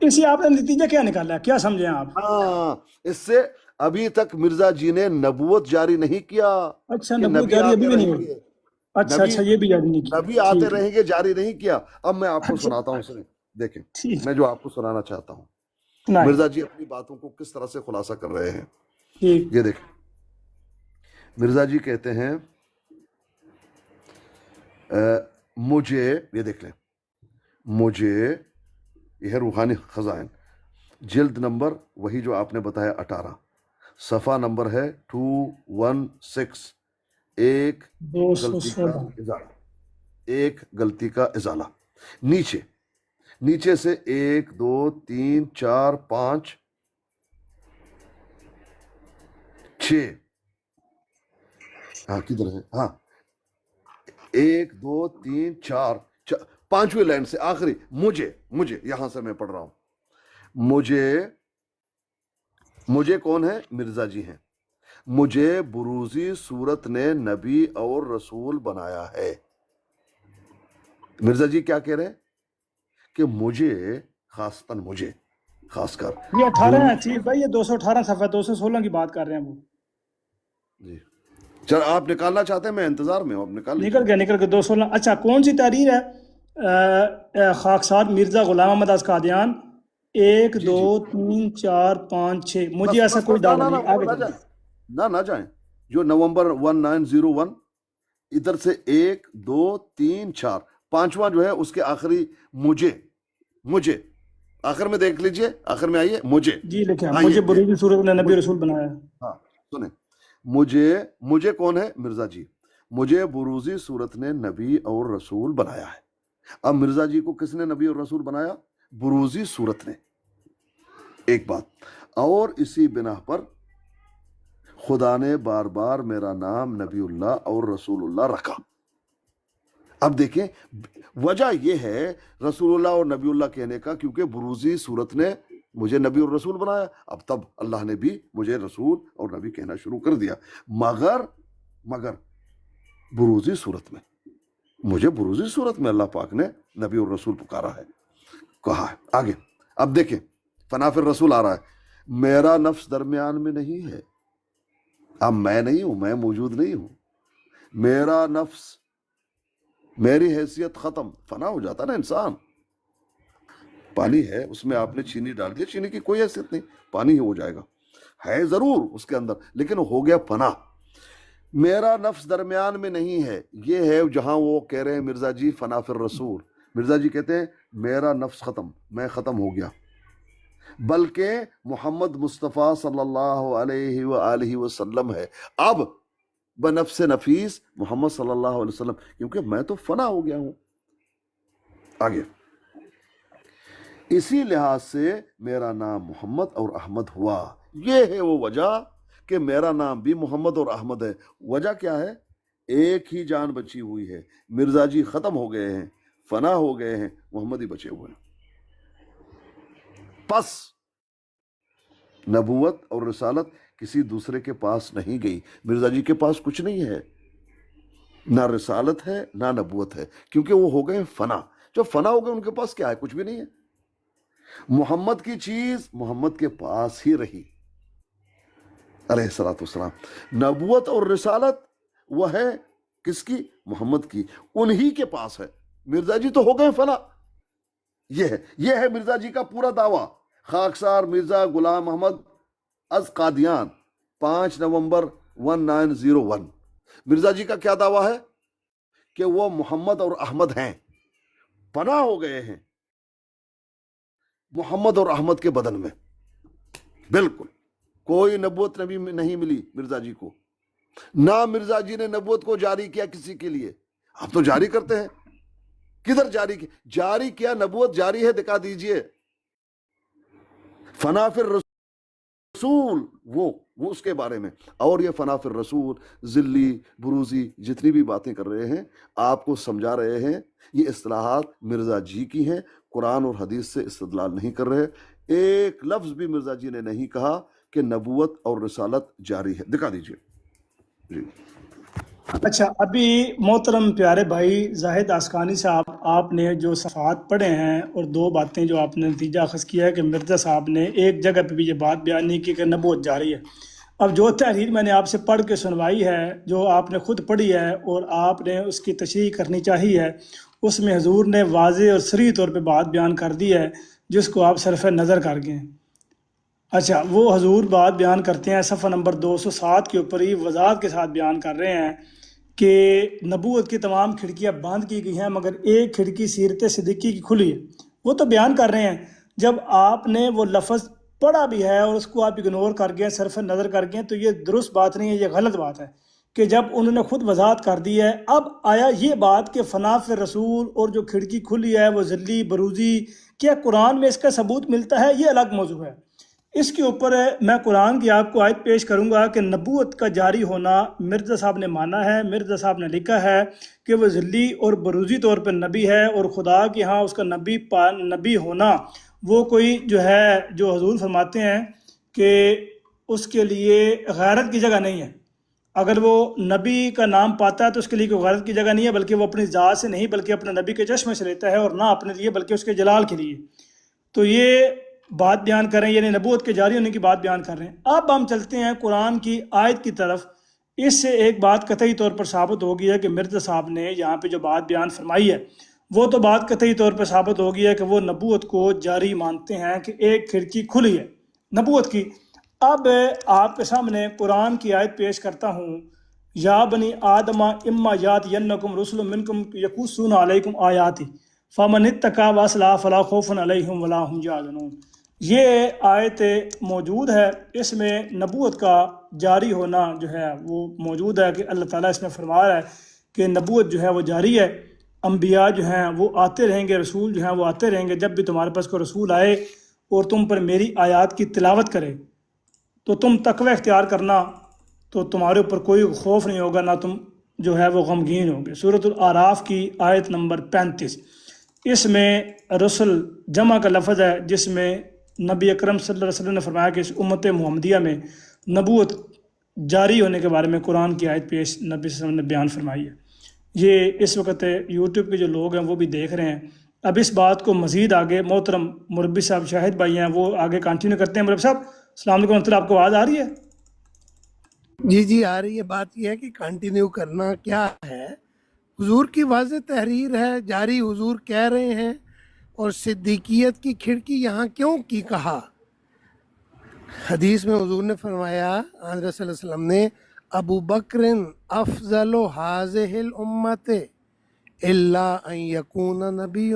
اسی آپ نے نتیجہ کیا نکالا ہے، کیا سمجھیں آپ؟ ہاں، اس سے ابھی تک مرزا جی نے نبوت جاری نہیں کیا اچھا، کہ نبوت نبی جاری ابھی آتے بھی نہیں رہیں ہوئی؟ گے، اچھا نبی اچھا، یہ بھی جاری نہیں کیا، نبی آتے ٹھیک ہے، رہیں گے جاری نہیں کیا۔ اب میں آپ کو اچھا سناتا ہوں، سنیں، دیکھیں ٹھیک، میں جو آپ کو سنانا چاہتا ہوں، نہیں مرزا جی اپنی باتوں کو کس طرح سے خلاصہ کر رہے ہیں، ٹھیک، یہ دیکھیں۔ مرزا جی کہتے ہیں مجھے، یہ دیکھ لیں، مجھے، یہ ہے روحانی خزائن، جلد نمبر وہی جو آپ نے بتایا 18، صفحہ نمبر ہے 216، ایک غلطی کا 216، ازالہ، ایک غلطی کا ازالہ، نیچے سے 1 2 3 4 5 6، ہاں کدھر ہے، ہاں 1 2 3 4 پانچویں لائن سے آخری، مجھے یہاں سے میں پڑھ رہا ہوں، مجھے کون ہے؟ مرزا جی ہیں، مجھے بروزی صورت نے نبی اور رسول بنایا ہے۔ مرزا جی کیا کہہ رہے ہیں کہ مجھے، خاصتاً مجھے، خاص کر یہ 18 ہے، بروزی، ٹھیک بھائی، یہ 218 صفحہ 216 کی بات کر رہے ہیں وہ، جی چل آپ نکالنا چاہتے ہیں میں انتظار میں ہوں، آپ نکال لیجیے۔ نکل گیا 216۔ اچھا، کون سی تحریر ہے؟ خاکسار مرزا غلام محمد از قادیان، 1 جی 2 جی 3 4 5 6، مجھے بس ایسا بس کوئی بس، نہ دعویٰ نہ نہ، نہیں، وہ آگے نہ چلیں۔ جائیں، نہ جائیں، جو نومبر 1901، ادھر سے 1 2 3 4، پانچواں جو ہے اس کے آخری مجھے آخر میں دیکھ لیجئے، آخر میں آئیے، جی لکھیں، ہاں مجھے یہ بروزی صورت نے نبی مجھے، رسول بنایا ہے۔ ہاں سنیں، مجھے کون ہے؟ مرزا جی، مجھے بروزی صورت نے نبی اور رسول بنایا ہے۔ اب مرزا جی کو کس نے نبی اور رسول بنایا؟ بروزی صورت نے، ایک بات، اور اسی بنا پر خدا نے بار بار میرا نام نبی اللہ اور رسول اللہ رکھا۔ اب دیکھیں وجہ یہ ہے رسول اللہ اور نبی اللہ کہنے کا، کیونکہ بروزی صورت نے مجھے نبی اور رسول بنایا، اب تب اللہ نے بھی مجھے رسول اور نبی کہنا شروع کر دیا، مگر بروزی صورت میں، مجھے بروزی صورت میں اللہ پاک نے نبی اور رسول پکارا ہے، کہا ہے۔ آگے اب دیکھیں، فنا فی الرسول آ رہا ہے، میرا نفس درمیان میں نہیں ہے، اب میں نہیں ہوں، میں موجود نہیں ہوں، میرا نفس، میری حیثیت ختم، فنا ہو جاتا نا انسان، پانی ہے اس میں آپ نے چینی ڈال دیا، چینی کی کوئی حیثیت نہیں، پانی ہی ہو جائے گا، ہے ضرور اس کے اندر لیکن ہو گیا فنا۔ میرا نفس درمیان میں نہیں ہے، یہ ہے جہاں وہ کہہ رہے ہیں مرزا جی فنا فی الرسول، مرزا جی کہتے ہیں میرا نفس ختم، میں ختم ہو گیا، بلکہ محمد مصطفیٰ صلی اللہ علیہ وآلہ وسلم ہے، اب بنفس نفیس محمد صلی اللہ علیہ وسلم، کیونکہ میں تو فنا ہو گیا ہوں۔ آگے، اسی لحاظ سے میرا نام محمد اور احمد ہوا، یہ ہے وہ وجہ کہ میرا نام بھی محمد اور احمد ہے. وجہ کیا ہے؟ ایک ہی جان بچی ہوئی ہے. مرزا جی ختم ہو گئے ہیں, فنا ہو گئے ہیں, محمد ہی بچے ہوئے ہیں. پس نبوت اور رسالت کسی دوسرے کے پاس نہیں گئی. مرزا جی کے پاس کچھ نہیں ہے, نہ رسالت ہے نہ نبوت ہے, کیونکہ وہ ہو گئے فنا. جو فنا ہو گئے ان کے پاس کیا ہے؟ کچھ بھی نہیں ہے. محمد کی چیز محمد کے پاس ہی رہی علیہ الصلوۃ والسلام. نبوت اور رسالت وہ ہے کس کی؟ محمد کی, انہی کے پاس ہے. مرزا جی تو ہو گئے فنا. یہ ہے مرزا جی کا پورا دعویٰ. خاکسار مرزا غلام محمد از قادیان 5 نومبر 1901. مرزا جی کا کیا دعویٰ ہے؟ کہ وہ محمد اور احمد ہیں, فنا ہو گئے ہیں محمد اور احمد کے بدن میں. بالکل کوئی نبوت نبی میں نہیں ملی مرزا جی کو, نہ مرزا جی نے نبوت کو جاری کیا کسی کے لیے. آپ تو جاری کرتے ہیں, کدھر جاری کیا؟ جاری کیا نبوت جاری ہے, دکھا دیجئے. فنا فی الرسول وہ اس کے بارے میں. اور یہ فنا فی الرسول, ذلی, بروزی, جتنی بھی باتیں کر رہے ہیں آپ کو سمجھا رہے ہیں, یہ اصطلاحات مرزا جی کی ہیں, قرآن اور حدیث سے استدلال نہیں کر رہے. ایک لفظ بھی مرزا جی نے نہیں کہا کہ نبوت اور رسالت جاری ہے. دکھا دیجئے. جی اچھا, ابھی محترم پیارے بھائی زاہد آسکانی صاحب, آپ نے جو صفحات پڑھے ہیں اور 2 باتیں جو آپ نے نتیجہ اخذ کیا ہے کہ مرزا صاحب نے ایک جگہ پہ بھی یہ بات بیان نہیں کی کہ نبوت جاری ہے. اب جو تحریر میں نے آپ سے پڑھ کے سنوائی ہے, جو آپ نے خود پڑھی ہے اور آپ نے اس کی تشریح کرنی چاہیے, اس میں حضور نے واضح اور صریح طور پہ بات بیان کر دی ہے جس کو آپ صرف نظر کر گئے. اچھا, وہ حضور بات بیان کرتے ہیں صفحہ نمبر 207 کے اوپر ہی وضاحت کے ساتھ بیان کر رہے ہیں کہ نبوت کی تمام کھڑکیاں بند کی گئی ہیں مگر ایک کھڑکی سیرت صدیقی کی کھلی ہے. وہ تو بیان کر رہے ہیں, جب آپ نے وہ لفظ پڑھا بھی ہے اور اس کو آپ اگنور کر گئے, صرف نظر کر گئے, تو یہ درست بات نہیں ہے, یہ غلط بات ہے کہ جب انہوں نے خود وضاحت کر دی ہے. اب آیا یہ بات کہ فنا فی رسول اور جو کھڑکی کھلی ہے وہ ذلی بروزی, کیا قرآن میں اس کا ثبوت ملتا ہے؟ یہ الگ موضوع ہے. اس کے اوپر میں قرآن کی آپ کو آیت پیش کروں گا کہ نبوت کا جاری ہونا مرزا صاحب نے مانا ہے, مرزا صاحب نے لکھا ہے کہ وہ ذلی اور بروزی طور پر نبی ہے, اور خدا کے ہاں اس کا نبی ہونا وہ کوئی جو ہے, جو حضور فرماتے ہیں کہ اس کے لیے غیرت کی جگہ نہیں ہے. اگر وہ نبی کا نام پاتا ہے تو اس کے لیے کوئی غیرت کی جگہ نہیں ہے, بلکہ وہ اپنی ذات سے نہیں بلکہ اپنے نبی کے چشمے سے لیتا ہے, اور نہ اپنے لیے بلکہ اس کے جلال کے لیے. تو یہ بات بیان کر رہے ہیں, یعنی نبوت کے جاری ہونے کی بات بیان کر رہے ہیں. اب ہم چلتے ہیں قرآن کی آیت کی طرف. اس سے ایک بات قطعی طور پر ثابت ہو گئی ہے کہ مرزا صاحب نے یہاں پہ جو بات بیان فرمائی ہے وہ تو بات قطعی طور پر ثابت ہو گئی ہے کہ وہ نبوت کو جاری مانتے ہیں کہ ایک کھڑکی کھلی ہے نبوت کی. اب آپ کے سامنے قرآن کی آیت پیش کرتا ہوں. یا بنی آدم اما یاتینکم رسل منکم یقصون علیکم آیاتی فمن اتقی واصلح فلا خوف علیہم ولا هم یحزنون. یہ آیت موجود ہے, اس میں نبوت کا جاری ہونا جو ہے وہ موجود ہے کہ اللہ تعالیٰ اس میں فرما رہا ہے کہ نبوت جو ہے وہ جاری ہے. انبیاء جو ہیں وہ آتے رہیں گے, رسول جو ہیں وہ آتے رہیں گے. جب بھی تمہارے پاس کوئی رسول آئے اور تم پر میری آیات کی تلاوت کرے تو تم تقوی اختیار کرنا, تو تمہارے اوپر کوئی خوف نہیں ہوگا, نہ تم جو ہے وہ غمگین ہوگے. سورۃ الاعراف کی آیت نمبر 35. اس میں رسل جمع کا لفظ ہے, جس میں نبی اکرم صلی اللہ علیہ وسلم نے فرمایا کہ اس امت محمدیہ میں نبوت جاری ہونے کے بارے میں قرآن کی آیت پیش نبی صلی اللہ علیہ وسلم نے بیان فرمائی ہے. یہ اس وقت یوٹیوب کے جو لوگ ہیں وہ بھی دیکھ رہے ہیں. اب اس بات کو مزید آگے محترم مربی صاحب شاہد بھائی ہیں وہ آگے کنٹینیو کرتے ہیں. مربی صاحب السلام علیکم ورحمۃ اللہ, آپ کو آواز آ رہی ہے؟ جی آ رہی ہے. بات یہ ہے کہ کنٹینیو کرنا کیا ہے, حضور کی واضح تحریر ہے, جاری حضور کہہ رہے ہیں, اور صدیقیت کی کھڑکی یہاں کیوں کی کہا؟ حدیث میں حضور نے فرمایا, حضرت صلی اللہ علیہ وسلم نے, ابو بکر افضل هذه الامت الا ان یکون نبی.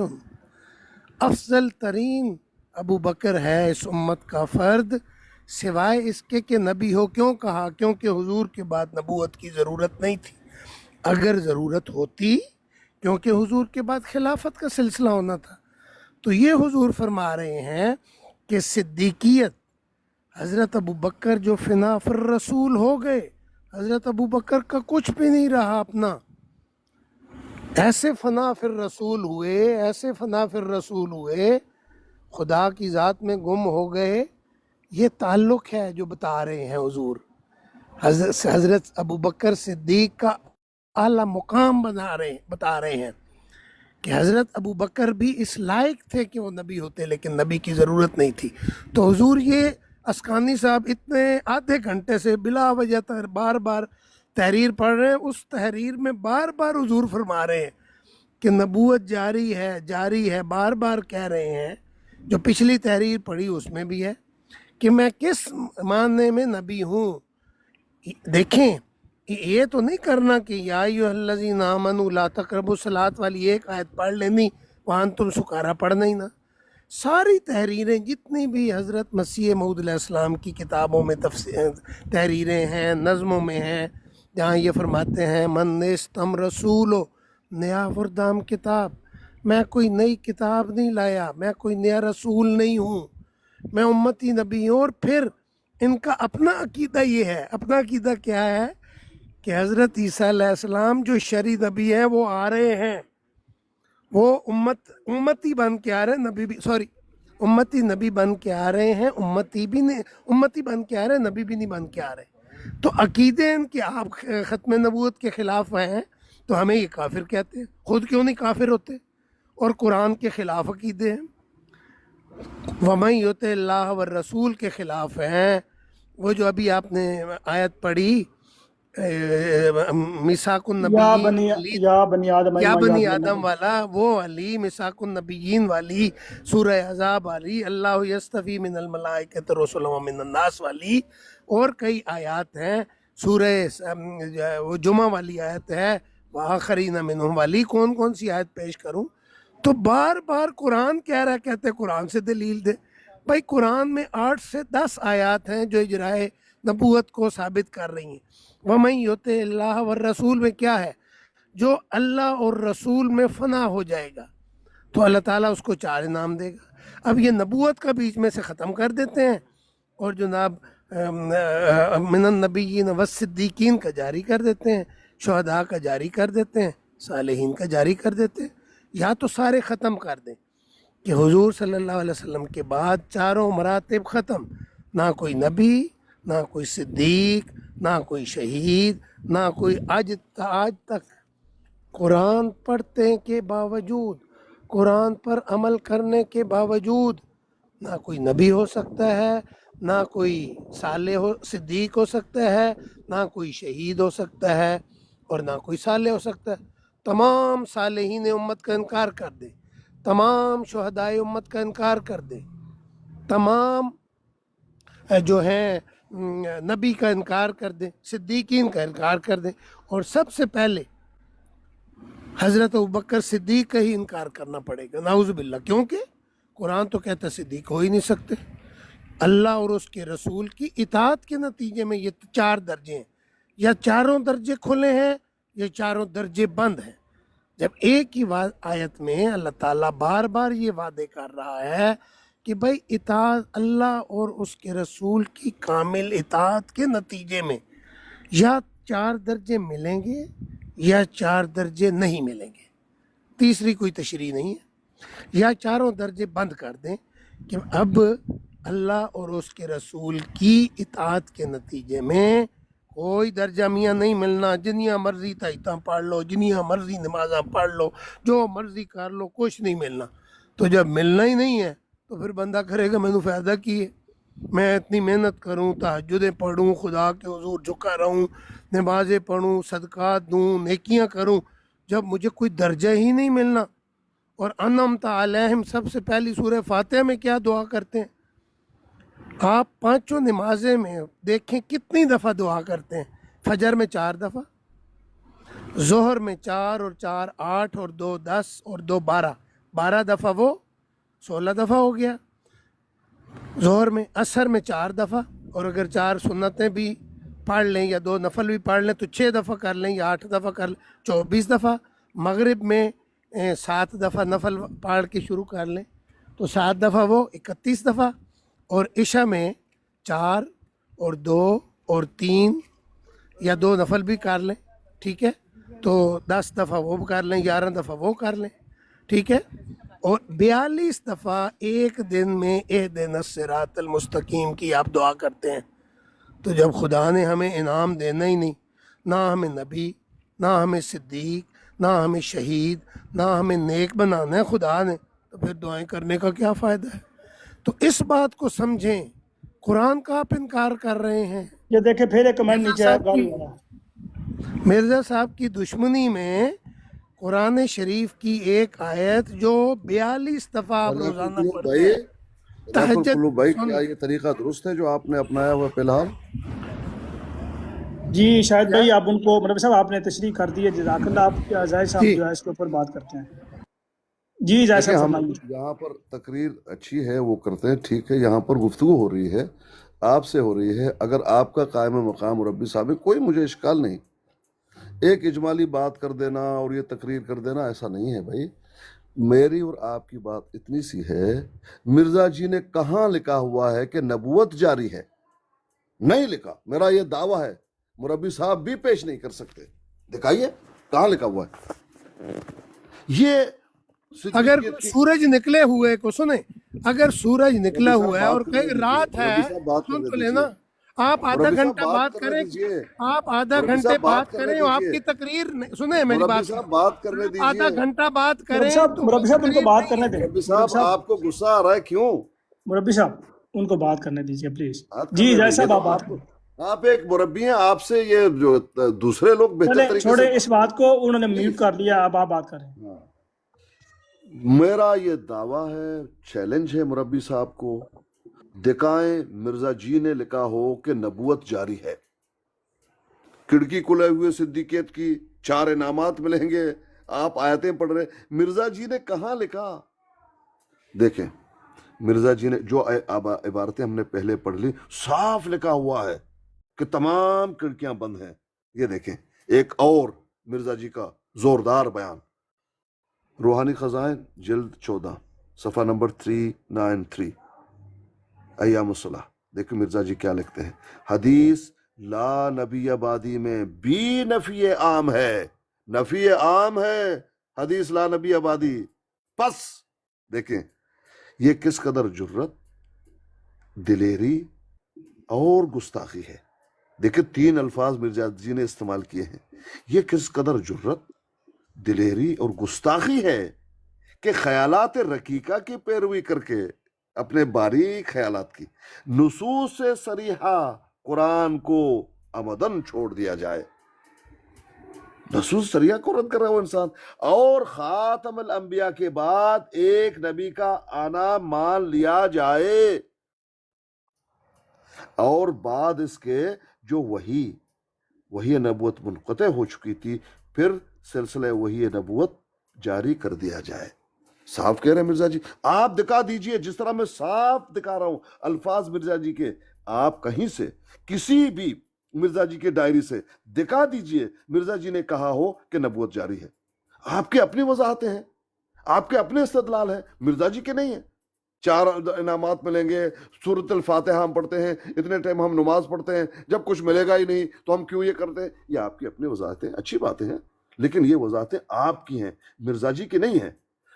افضل ترین ابو بکر ہے اس امت کا فرد سوائے اس کے کہ نبی ہو. کیوں کہا؟ کیونکہ حضور کے بعد نبوت کی ضرورت نہیں تھی. اگر ضرورت ہوتی, کیونکہ حضور کے بعد خلافت کا سلسلہ ہونا تھا, تو یہ حضور فرما رہے ہیں کہ صدیقیت حضرت ابو بکر جو فنا فر رسول ہو گئے، حضرت ابو بکر کا کچھ بھی نہیں رہا اپنا، ایسے فنا فر رسول ہوئے، ایسے فنا فر رسول ہوئے، خدا کی ذات میں گم ہو گئے۔ یہ تعلق ہے جو بتا رہے ہیں حضور، حضرت ابو بکر صدیق کا اعلیٰ مقام بتا رہے ہیں کہ حضرت ابو بکر بھی اس لائق تھے کہ وہ نبی ہوتے، لیکن نبی کی ضرورت نہیں تھی۔ تو حضور یہ اسقانی صاحب اتنے آدھے گھنٹے سے بلا وجہ بار بار تحریر پڑھ رہے ہیں، اس تحریر میں بار بار حضور فرما رہے ہیں کہ نبوت جاری ہے، جاری ہے، بار بار کہہ رہے ہیں۔ جو پچھلی تحریر پڑھی اس میں بھی ہے کہ میں کس معنی میں نبی ہوں۔ دیکھیں یہ تو نہیں کرنا کہ یا ایھا الذین آمنوا لا تقربوا الصلاۃ والی ایک آیت پڑھ لینی، وانتم سکارا پڑھنا ہی نہ۔ ساری تحریریں جتنی بھی حضرت مسیح موعود علیہ السلام کی کتابوں میں تحریریں ہیں، نظموں میں ہیں، جہاں یہ فرماتے ہیں من نیستم رسولو، نیا فردام کتاب، میں کوئی نئی کتاب نہیں لایا، میں کوئی نیا رسول نہیں ہوں، میں امتی نبی ہوں۔ اور پھر ان کا اپنا عقیدہ یہ ہے، اپنا عقیدہ کیا ہے کہ حضرت عیسیٰ علیہ السلام جو شرعی نبی ہیں وہ آ رہے ہیں، وہ امتی بن کے آ رہے ہیں، امتی نبی بن کے آ رہے ہیں، امتی بن کے آ رہے ہیں، نبی بھی نہیں بن کے آ رہے۔ تو عقیدے ان کہ آپ ختم نبوت کے خلاف ہیں تو ہمیں یہ کافر کہتے ہیں، خود کیوں نہیں کافر ہوتے؟ اور قرآن کے خلاف عقیدے ہیں، وَمَن یُطِعِ اللَّهَ وَالرَّسُولَ کے خلاف ہیں۔ وہ جو ابھی آپ نے آیت پڑھی میثاق النبیین، یا بنی آدم یا اجمعین، بنی یاد آدم بنی والا، وہ علی میثاق النبیین والی، سورہ احزاب والی، اللہ یصطفی من الملائکۃ رسلا ومن الناس والی، اور کئی آیات ہیں، سورہ وہ جمعہ والی آیت ہے، وآخرین منہم والی۔ کون کون سی آیت پیش کروں؟ تو بار بار قرآن کہہ رہا ہے، کہتے قرآن سے دلیل دے۔ بھائی قرآن میں 8 سے 10 آیات ہیں جو اجرائے نبوت کو ثابت کر رہی ہیں۔ وَمَن یُطِعِ اللَّهَ وَالرَّسُولَ میں کیا ہے؟ جو اللہ اور رسول میں فنا ہو جائے گا تو اللہ تعالیٰ اس کو 4 انعام دے گا۔ اب یہ نبوت کا بیچ میں سے ختم کر دیتے ہیں اور جناب من النبیین والصدیقین کا جاری کر دیتے ہیں، شہداء کا جاری کر دیتے ہیں، صالحین کا جاری کر دیتے ہیں۔ یا تو سارے ختم کر دیں کہ حضور صلی اللہ علیہ وسلم کے بعد 4 مراتب ختم، نہ کوئی نبی، نہ کوئی صدیق، نہ کوئی شہید، نہ کوئی آج تک قرآن پڑھنے کے باوجود، قرآن پر عمل کرنے کے باوجود نہ کوئی نبی ہو سکتا ہے، نہ کوئی صدیق ہو سکتا ہے، نہ کوئی شہید ہو سکتا ہے، اور نہ کوئی صالح ہو سکتا ہے۔ تمام صالحین امت کا انکار کر دے، تمام شہدائے امت کا انکار کر دے، تمام جو ہیں نبی کا انکار کر دیں، صدیقین کا انکار کر دیں، اور سب سے پہلے حضرت ابوبکر صدیق کا ہی انکار کرنا پڑے گا، نعوذ باللہ، کیونکہ قرآن تو کہتا ہے صدیق ہو ہی نہیں سکتے۔ اللہ اور اس کے رسول کی اطاعت کے نتیجے میں یہ 4 درجے ہیں، یا چاروں درجے کھلے ہیں یا چاروں درجے بند ہیں۔ جب ایک ہی آیت میں اللہ تعالیٰ بار بار یہ وعدے کر رہا ہے کہ بھائی اطاعت اللہ اور اس کے رسول کی کامل اطاعت کے نتیجے میں یا 4 درجے ملیں گے یا 4 درجے نہیں ملیں گے، تیسری کوئی تشریح نہیں ہے، یا چاروں درجے بند کر دیں کہ اب اللہ اور اس کے رسول کی اطاعت کے نتیجے میں کوئی درجہ میاں نہیں ملنا، جنیاں مرضی تائیتاں پڑھ لو، جنیاں مرضی نمازاں پڑھ لو، جو مرضی کر لو، کچھ نہیں ملنا۔ تو جب ملنا ہی نہیں ہے تو پھر بندہ کرے گا میں نے فائدہ کی ہے، میں اتنی محنت کروں، تہجدیں پڑھوں، خدا کے حضور جھکا رہوں، نمازیں پڑھوں، صدقات دوں، نیکیاں کروں، جب مجھے کوئی درجہ ہی نہیں ملنا۔ اور انعمت علیہم سب سے پہلی سورہ فاتحہ میں کیا دعا کرتے ہیں؟ آپ 5 نمازیں میں دیکھیں کتنی دفعہ دعا کرتے ہیں۔ فجر میں 4 دفعہ، ظہر میں 4 اور 4 8 اور 2 10 اور 2 12 دفعہ، وہ 16 دفعہ ہو گیا۔ ظہر میں، عصر میں 4 دفعہ، اور اگر 4 سنتیں بھی پڑھ لیں یا 2 نفل بھی پڑھ لیں تو 6 دفعہ کر لیں یا 8 دفعہ کر لیں، 24 دفعہ۔ مغرب میں 7 دفعہ نفل پڑھ کے شروع کر لیں تو 7 دفعہ، وہ 31 دفعہ۔ اور عشاء میں 4 اور 2 اور 3 یا 2 نفل بھی کر لیں، ٹھیک ہے، تو 10 دفعہ وہ کر لیں، 11 دفعہ وہ کر لیں، ٹھیک ہے، اور 42 دفعہ ایک دن میں اہدنا الصراط المستقیم کی آپ دعا کرتے ہیں، تو جب خدا نے ہمیں انعام دینا ہی نہیں، نہ ہمیں نبی، نہ ہمیں صدیق، نہ ہمیں شہید، نہ ہمیں نیک بنانا ہے خدا نے، تو پھر دعائیں کرنے کا کیا فائدہ ہے؟ تو اس بات کو سمجھیں، قرآن کا آپ انکار کر رہے ہیں۔ یہ دیکھیں پھر ایک کمنٹ نیچے آیا گالی والا، مرزا صاحب کی دشمنی میں قرآن شریف کی ایک آیت جو 42 دفعہ آپ روزانہ پڑھتے ہیں، تہجد قلوب بھائی، سن، کیا یہ طریقہ درست ہے جو آپ نے اپنایا ہوا فی الحال؟ جی شاہد بھائی آپ ان کو مطلب صاحب آپ نے تشریح کر دی ہے، جزاک اللہ۔ آپ زاہد صاحب جی جو ہے اس کے اوپر بات کرتے ہیں۔ جی زاہد دیکھیں، صاحب ہم فرمائیے۔ یہاں پر تقریر اچھی ہے وہ کرتے ہیں، ٹھیک ہے، یہاں پر گفتگو ہو رہی ہے، آپ سے ہو رہی ہے، اگر آپ کا قائم مقام مربی صاحب ہے، کوئی مجھے اشکال نہیں، ایک اجمالی بات کر دینا اور یہ تقریر کر دینا ایسا نہیں ہے بھائی۔ میری اور آپ کی بات اتنی سی ہے، مرزا جی نے کہاں لکھا ہوا ہے کہ نبوت جاری ہے؟ نہیں لکھا، میرا یہ دعویٰ ہے، مربی صاحب بھی پیش نہیں کر سکتے، دکھائیے کہاں لکھا ہوا ہے یہ اگر صدیقیت کی۔ سورج نکلے ہوئے کو سنیں، اگر سورج نکلا مربی صاحب ہوا ہے بات اور کرنے کہیں دیجیے، رات ہے، مربی صاحب بات سن کرنے تو دیجیے، لینا، آپ آدھا مربی صاحب گھنٹہ بات بات کرنے کریں، دیجیے، آپ آدھا مربی گھنٹے صاحب بات کرنے کریں، آپ دیجیے، کی تقریر سنیں میری مربی بات کو، صاحب بات کرنے آپ دیجیے، آدھا گھنٹہ بات مربی کریں صاحب تو وہ ان کو تقریر بات نہیں کرنے ہے۔ دیں۔ مربی مربی صاحب صاحب آپ کو غصہ آ رہا ہے کیوں؟ مربی صاحب ان کو بات کرنے دیجیے پلیز۔ بات جی کرنے زاہد دیجیے صاحب تو آپ بات آپ کو، کریں۔ آپ ایک مربی ہیں، آپ سے یہ جو دوسرے لوگ بہتر چلے طریقے سے چھوڑے اس بات کو، انہوں نے میوٹ پلیز۔ کر لیا، اب آپ بات کریں۔ میرا یہ دعویٰ ہے، چیلنج ہے مربی صاحب کو، دکھائیں مرزا جی نے لکھا ہو کہ نبوت جاری ہے، کھڑکی کھلے ہوئے صدیقیت کی 4 انعامات ملیں گے، آپ آیتیں پڑھ رہے، مرزا جی نے کہاں لکھا؟ دیکھیں مرزا جی نے جو عبارتیں ہم نے پہلے پڑھ لی، صاف لکھا ہوا ہے کہ تمام کھڑکیاں بند ہیں۔ یہ دیکھیں ایک اور مرزا جی کا زوردار بیان، روحانی خزائن جلد 14 صفحہ نمبر 393، ایام الصلاح، دیکھیں مرزا جی کیا لکھتے ہیں، حدیث لا نبی آبادی میں بھی نفی عام ہے، نفی عام ہے حدیث لا نبی آبادی۔ پس دیکھیں یہ کس قدر جرت، دلیری اور گستاخی ہے، دیکھیں 3 الفاظ مرزا جی نے استعمال کیے ہیں، یہ کس قدر جرت، دلیری اور گستاخی ہے کہ خیالات رقیقہ کی پیروی کر کے، اپنے باریک خیالات کی، نصوص سے صریحہ قرآن کو عمدن چھوڑ دیا جائے، نصوص صریحہ کو رد کر رہا ہے وہ انسان، اور خاتم الانبیاء کے بعد ایک نبی کا آنا مان لیا جائے، اور بعد اس کے جو وہی نبوت منقطع ہو چکی تھی، پھر سلسلہ وہی نبوت جاری کر دیا جائے۔ صاف کہہ رہے ہیں مرزا جی، آپ دکھا دیجئے، جس طرح میں صاف دکھا رہا ہوں الفاظ مرزا جی کے، آپ کہیں سے کسی بھی مرزا جی کے ڈائری سے دکھا دیجئے مرزا جی نے کہا ہو کہ نبوت جاری ہے۔ آپ کے اپنی وضاحتیں ہیں، آپ کے اپنے استدلال ہیں، مرزا جی کے نہیں ہیں۔ 4 انعامات ملیں گے، سورۃ الفاتحہ ہم پڑھتے ہیں، اتنے ٹائم ہم نماز پڑھتے ہیں، جب کچھ ملے گا ہی نہیں تو ہم کیوں یہ کرتے ہیں؟ یہ آپ کی اپنی وضاحتیں، اچھی باتیں ہیں، لیکن یہ وضاحتیں آپ کی ہیں، مرزا جی کی نہیں ہیں۔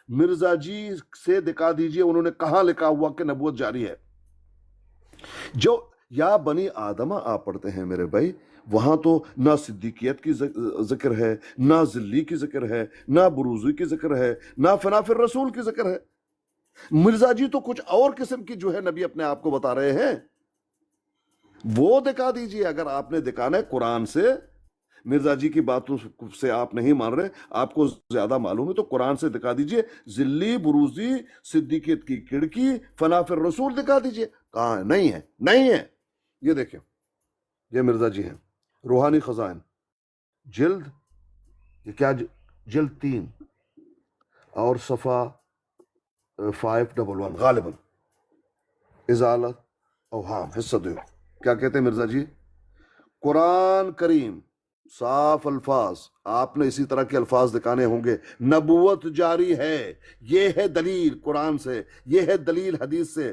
مرزا جی سے دکھا دیجئے انہوں نے کہاں لکھا ہوا کہ نبوت جاری ہے۔ جو یا بنی آدمہ آپ پڑھتے ہیں میرے بھائی، وہاں تو نہ صدیقیت کی ذکر ہے، نہ ذلی کی ذکر ہے، نہ بروزی کی ذکر ہے، نہ فنا فی الرسول کی ذکر ہے۔ مرزا جی تو کچھ اور قسم کی جو ہے نبی اپنے آپ کو بتا رہے ہیں، وہ دکھا دیجئے اگر آپ نے دکھانا ہے قرآن سے۔ مرزا جی کی باتوں سے آپ نہیں مان رہے، آپ کو زیادہ معلوم ہے تو قرآن سے دکھا دیجئے، ذلی بروزی صدیقیت کی کھڑکی فنا فی الرسول دکھا دیجئے، کہاں ہے؟ نہیں ہے، نہیں ہے۔ یہ دیکھیں یہ مرزا جی ہیں، روحانی خزائن جلد، یہ کیا جلد 3 اور صفحہ 511 غالباً، ازالت اوہام حصہ 2، کیا کہتے ہیں مرزا جی؟ قرآن کریم صاف الفاظ، آپ نے اسی طرح کے الفاظ دکھانے ہوں گے، نبوت جاری ہے، یہ ہے دلیل قرآن سے، یہ ہے دلیل حدیث سے،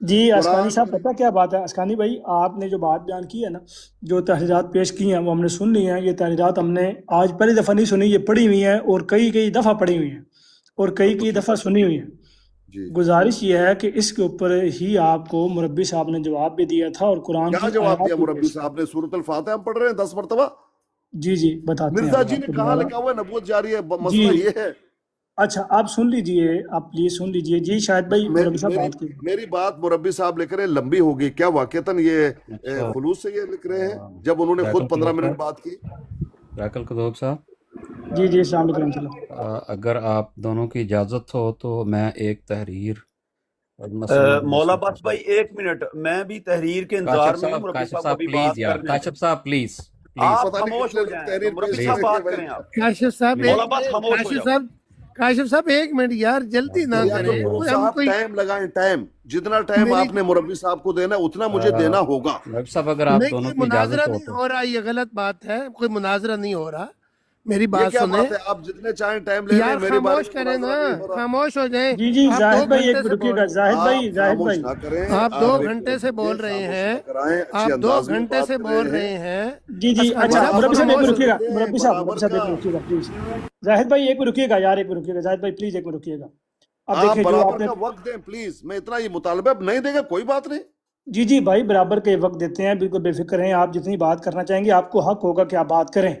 جی اسکانی قرآن صاحب پتہ کیا بات ہے اسکانی بھائی، آپ نے جو بات بیان کی ہے نا، جو تحریرات پیش کی ہیں وہ ہم نے سن لی ہیں. یہ تحریرات ہم نے آج پہلی دفعہ نہیں سنی، یہ پڑھی ہوئی ہیں اور کئی دفعہ پڑھی ہوئی ہیں اور کئی دفعہ سنی ہوئی ہیں. جی گزارش یہ ہے کہ اس کے اوپر ہی آپ کو مربی صاحب نے جواب بھی دیا تھا اور قرآن کیا کی جواب آیات دیا بھی مربی پیش کی. صاحب نے؟ سورۃ الفاتحہ ہم پڑھ رہے ہیں 10 مرتبہ. جی بتاتے ہیں مرزا ابھی جی آپ نے کو کہاں دوبارہ. لکھا ہوا ہے نبوت جاری ہے؟ جی مسئلہ یہ ہے. اچھا آپ سن لیجئے، آپ پلیز سن لیجئے. جی شاہد بھائی مربی صاحب بات کی. میری بات مربی صاحب لکھ رہے ہیں لمبی ہوگی، کیا واقعتاً یہ اچھا خلوص سے یہ لکھ رہے ہیں جب انہوں نے خود بیکل 15 قدوب منٹ صاحب، بات کی؟ بیکل قدوب صاحب، جی السلام علیکم ورحمۃ اللہ. اگر آپ دونوں کی اجازت ہو تو میں ایک تحریر مسلم مولا بخش بھائی ایک منٹ، میں بھی تحریر کے انتظار میں ہوں. مربی صاحب کو بھی پلیز بات یار، کرنے دیں. کاشف صاحب پلیز آپ پتہ نہیں خاموش کتنے ہو لوگ جائیں، تحریر مربی پیش صاحب کریں گے بات بھائی. کریں. آپ کاشف صاحب مولا بخش خاموش ہو جاؤ. کاشف صاحب ایک منٹ یار، جلدی نہ یا کریں. تو ہم صاحب کوئی ٹائم لگائیں، ٹائم جتنا ٹائم میری آپ نے مربی صاحب کو دینا ہے اتنا مجھے دینا ہوگا. مربی صاحب اگر آپ نہیں، دونوں کوئی کی مناظرہ اجازت ہو نہیں تو ہو رہا، یہ غلط بات ہے. کوئی مناظرہ نہیں ہو رہا، میری یہ بات کیا سنیں. بات ہے؟ آپ جتنے چاہیں ٹائم لے لیں، یار میرے بارے خاموش میں کریں نا، مناظرہ نہیں ہو رہا. خاموش ہو جائیں. جی آپ زاہد 2 بھائی ایک گھنٹے منٹ سے رکیے بول گا. زاہد بھائی آپ زاہد خاموش بھائی نہ کریں. آپ آپ 2 ایک گھنٹے سے منٹ بول دیں، رہے خاموشی ہیں. نہ کرائیں، اچھے آپ 2 انداز میں گھنٹے بات سے کر بول رہے ہیں. رہے ہیں. جی اسکانی اچھا صاحب مربی صاحب ایک خاموش منٹ ہو رکیے گا. دیں مربی برابر صاحب کا. ایک منٹ رکیے گا پلیز. زاہد بھائی ایک منٹ رکیے گا یار، ایک منٹ رکیے گا. زاہد بھائی پلیز ایک منٹ رکیے گا. اب آپ دیکھیں جو آپ برابر نے کا وقت دیں پلیز. میں اتنا یہ مطالبہ نہیں دے گا کوئی بات نہیں. جی بھائی برابر کے وقت دیتے ہیں، بالکل بے فکر ہیں. آپ جتنی بات کرنا چاہیں گے آپ کو حق ہوگا کہ آپ بات کریں.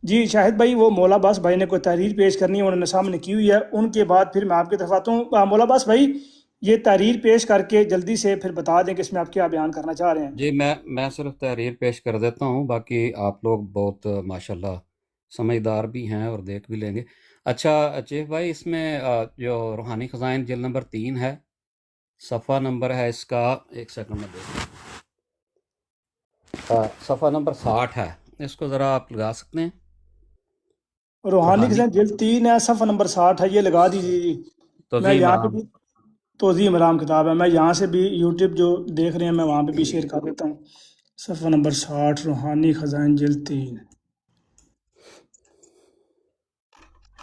جی شاہد بھائی وہ مولا عباس بھائی نے کوئی تحریر پیش کرنی ہے، انہوں نے سامنے کی ہوئی ہے. ان کے بعد پھر میں آپ کی طرف آتا ہوں. مولا عباس بھائی یہ تحریر پیش کر کے جلدی سے پھر بتا دیں کہ اس میں آپ کیا بیان کرنا چاہ رہے ہیں. جی میں صرف تحریر پیش کر دیتا ہوں، باقی آپ لوگ بہت ماشاءاللہ سمجھدار بھی ہیں اور دیکھ بھی لیں گے. اچھا چیف بھائی، اس میں جو روحانی خزائن جلد نمبر 3 ہے، صفحہ نمبر ہے اس کا، ایک سیکنڈ میں دیکھ، صفحہ نمبر 60 ہے، اس کو ذرا آپ لگا سکتے ہیں؟ روحانی خزائن جلد 3 ہے، صفحہ نمبر 60 ہے، یہ لگا دیجیے. جی میں توضیح یہاں پہ مرام. بھی توضیح مرام کتاب ہے، میں یہاں سے بھی یوٹیوب جو دیکھ رہے ہیں میں وہاں پہ بھی شیئر کر دیتا ہوں. صفحہ نمبر 60 روحانی خزائن جلد 3.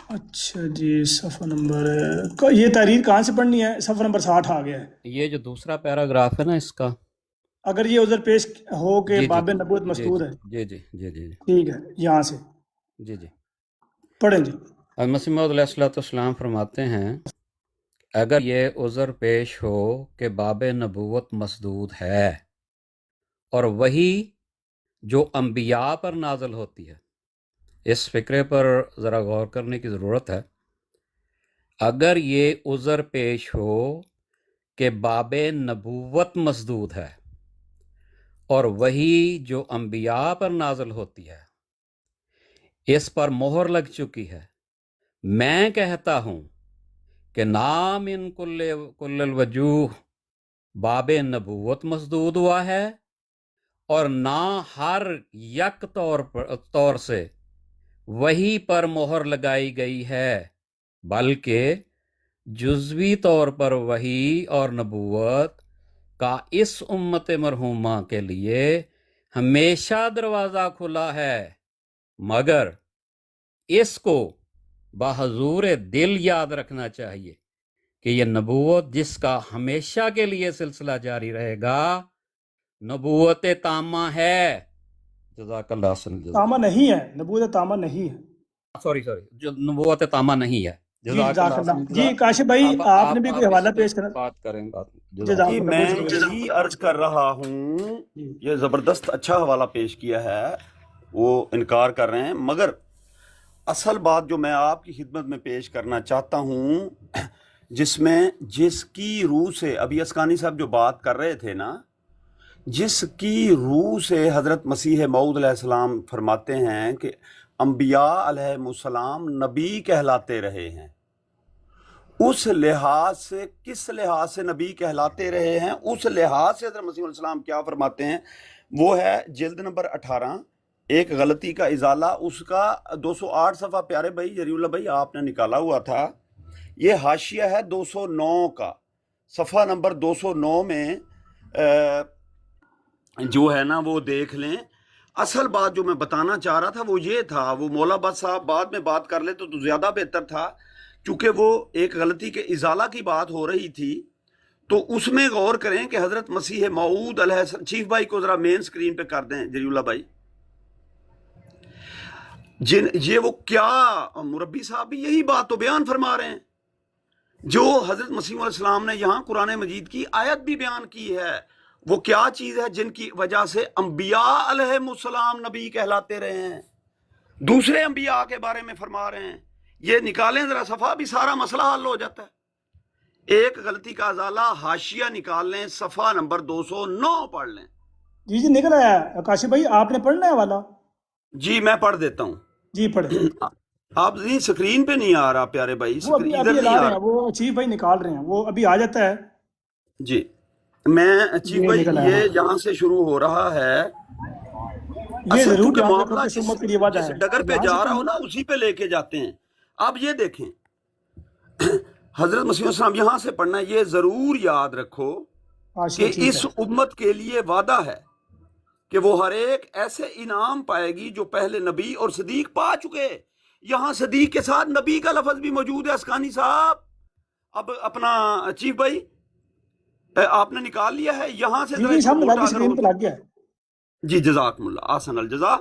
اچھا جی صفحہ نمبر، یہ تحریر کہاں سے پڑھنی ہے؟ صفحہ نمبر 60 آ گیا ہے. یہ جو دوسرا پیراگراف ہے نا اس کا، اگر یہ عذر پیش ہو کہ جی باب نبوت مسدود ہے، جی جی جی جی ٹھیک ہے یہاں سے جی جی پڑھیں. جی مسیح موعود علیہ السلام فرماتے ہیں اگر یہ عذر پیش ہو کہ باب نبوت مسدود ہے اور وہی جو انبیاء پر نازل ہوتی ہے، اس فکرے پر ذرا غور کرنے کی ضرورت ہے. اگر یہ عذر پیش ہو کہ باب نبوت مسدود ہے اور وہی جو انبیاء پر نازل ہوتی ہے اس پر مہر لگ چکی ہے، میں کہتا ہوں کہ نہ من کل الوجوہ باب نبوت مسدود ہوا ہے اور نہ ہر یک طور سے وہی پر مہر لگائی گئی ہے، بلکہ جزوی طور پر وحی اور نبوت کا اس امت مرحومہ کے لیے ہمیشہ دروازہ کھلا ہے، مگر اس کو بحضور دل یاد رکھنا چاہیے کہ یہ نبوت جس کا ہمیشہ کے لیے سلسلہ جاری رہے گا نبوت تامہ ہے. جزاک اللہ حسن الجزا. تامہ نہیں ہے، نبوت تامہ نہیں ہے. سوری جو نبوت تامہ نہیں ہے. جی جزاک اللہ. جی کاشف بھائی آپ نے بھی کوئی حوالہ پیش کرنا؟ بات کریں بات. جزاک جی اللہ. میں بہت شکریہ. یہی عرض کر رہا ہوں، جی یہ زبردست اچھا حوالہ پیش کیا ہے، وہ انکار کر رہے ہیں، مگر اصل بات جو میں آپ کی خدمت میں پیش کرنا چاہتا ہوں، جس کی روح سے ابھی اسکانی صاحب جو بات کر رہے تھے نا، جس کی روح سے حضرت مسیح موعود علیہ السلام فرماتے ہیں کہ انبیاء علیہ السلام نبی کہلاتے رہے ہیں، اس لحاظ سے کس لحاظ سے نبی کہلاتے رہے ہیں، اس لحاظ سے حضرت مسیح علیہ السلام کیا فرماتے ہیں، وہ ہے جلد نمبر 18 ایک غلطی کا ازالہ، اس کا 208 صفحہ. پیارے بھائی جری اللہ بھائی آپ نے نکالا ہوا تھا، یہ حاشیہ ہے 209 کا، صفحہ نمبر 209 میں جو ہے نا وہ دیکھ لیں. اصل بات جو میں بتانا چاہ رہا تھا وہ یہ تھا، وہ مولا بت صاحب بعد میں بات کر لے تو زیادہ بہتر تھا چونکہ وہ ایک غلطی کے ازالہ کی بات ہو رہی تھی، تو اس میں غور کریں کہ حضرت مسیح موعود علیہ السلام، چیف بھائی کو ذرا مین سکرین پہ کر دیں، جری اللہ بھائی، یہ وہ کیا مربی صاحب بھی یہی بات تو بیان فرما رہے ہیں جو حضرت مسیح علیہ السلام نے یہاں قرآن مجید کی آیت بھی بیان کی ہے۔ وہ کیا چیز ہے جن کی وجہ سے انبیاء علیہ السلام نبی کہلاتے رہے ہیں، دوسرے انبیاء کے بارے میں فرما رہے ہیں؟ یہ نکالیں ذرا صفحہ، بھی سارا مسئلہ حل ہو جاتا ہے۔ ایک غلطی کا ازالہ، حاشیہ نکال لیں، صفحہ نمبر 209 پڑھ لیں۔ جی جی نکل آیا ہے کاشف بھائی، آپ نے پڑھنا ہے والا؟ جی میں پڑھ دیتا ہوں، جی پڑھیں۔ آپ نہیں اسکرین پہ نہیں آ رہا پیارے بھائی، وہ ابھی ادھر ابھی نہیں لا آ رہے رہا۔ ہیں، وہ چیف بھائی نکال رہے ہیں، وہ ابھی آ جاتا ہے۔ جی میں چیف یہ بھائی، نکل آیا، یہ یہاں سے شروع ہو رہا ہے، یہ اصل ضرور چونکہ یاد رکھو معاملہ کہ اس امت کے لیے وعدہ جس ہے، ڈگر پہ یہاں جا سے رہا ہو تو نا اسی پہ لے کے جاتے ہیں۔ اب یہ دیکھیں، حضرت مسیح السلام یہاں سے پڑھنا ہے، یہ ضرور یاد رکھو حاشیہ کہ ٹھیک اس ہے۔ امت کے لیے وعدہ ہے کہ وہ ہر ایک ایسے انعام پائے گی جو پہلے نبی اور صدیق پا چکے۔ یہاں صدیق کے ساتھ نبی کا لفظ بھی موجود ہے اسکانی صاحب۔ اب اپنا چیف بھائی آپ نے نکال لیا ہے یہاں سے جی ذرا جی اس کو سامنے موٹا لگی، اگر اسکرین ہو پہ تو۔ لگ گیا ہے۔ جی جزاکم اللہ، آسن الجزا۔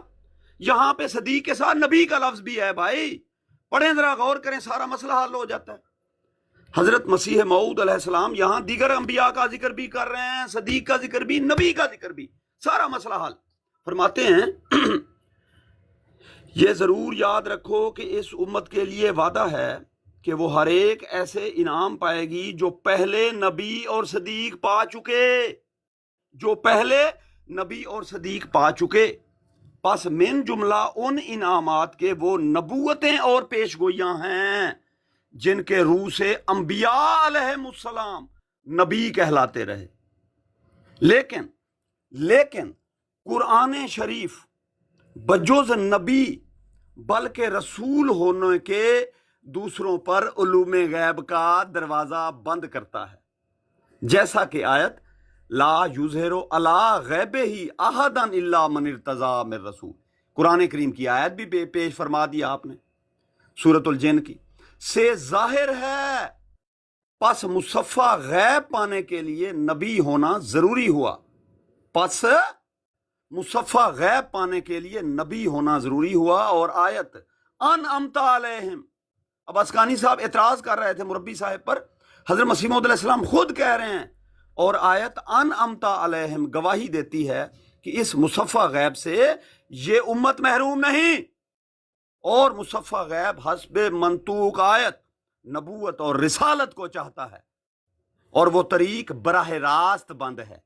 یہاں پہ صدیق کے ساتھ نبی کا لفظ بھی ہے بھائی، پڑھیں ذرا غور کریں، سارا مسئلہ حل ہو جاتا ہے۔ حضرت مسیح موعود علیہ السلام یہاں دیگر انبیاء کا ذکر بھی کر رہے ہیں، صدیق کا ذکر بھی، نبی کا ذکر بھی، سارا مسئلہ حل فرماتے ہیں۔ یہ ضرور یاد رکھو کہ اس امت کے لیے وعدہ ہے کہ وہ ہر ایک ایسے انعام پائے گی جو پہلے نبی اور صدیق پا چکے، جو پہلے نبی اور صدیق پا چکے۔ پس من جملہ ان انعامات کے وہ نبوتیں اور پیش گوئیاں ہیں جن کے روح سے انبیاء علیہ السلام نبی کہلاتے رہے۔ لیکن قرآن شریف بجوز نبی بلکہ رسول ہونے کے دوسروں پر علوم غیب کا دروازہ بند کرتا ہے، جیسا کہ آیت لا یظہر علی غیبہ احدا الا من ارتضی من رسول، قرآن کریم کی آیت بھی پیش فرما دی آپ نے، سورۃ الجن کی، سے ظاہر ہے پس مصفہ غیب پانے کے لیے نبی ہونا ضروری ہوا۔ پس مصفہ غیب پانے کے لیے نبی ہونا ضروری ہوا۔ اور آیت انعمت علیہم، اب اسکانی صاحب اعتراض کر رہے تھے مربی صاحب پر، حضرت مسیح موعود علیہ السلام خود کہہ رہے ہیں، اور آیت انعمت علیہم گواہی دیتی ہے کہ اس مصفہ غیب سے یہ امت محروم نہیں، اور مصفہ غیب حسب منطوق آیت نبوت اور رسالت کو چاہتا ہے، اور وہ طریق براہ راست بند ہے۔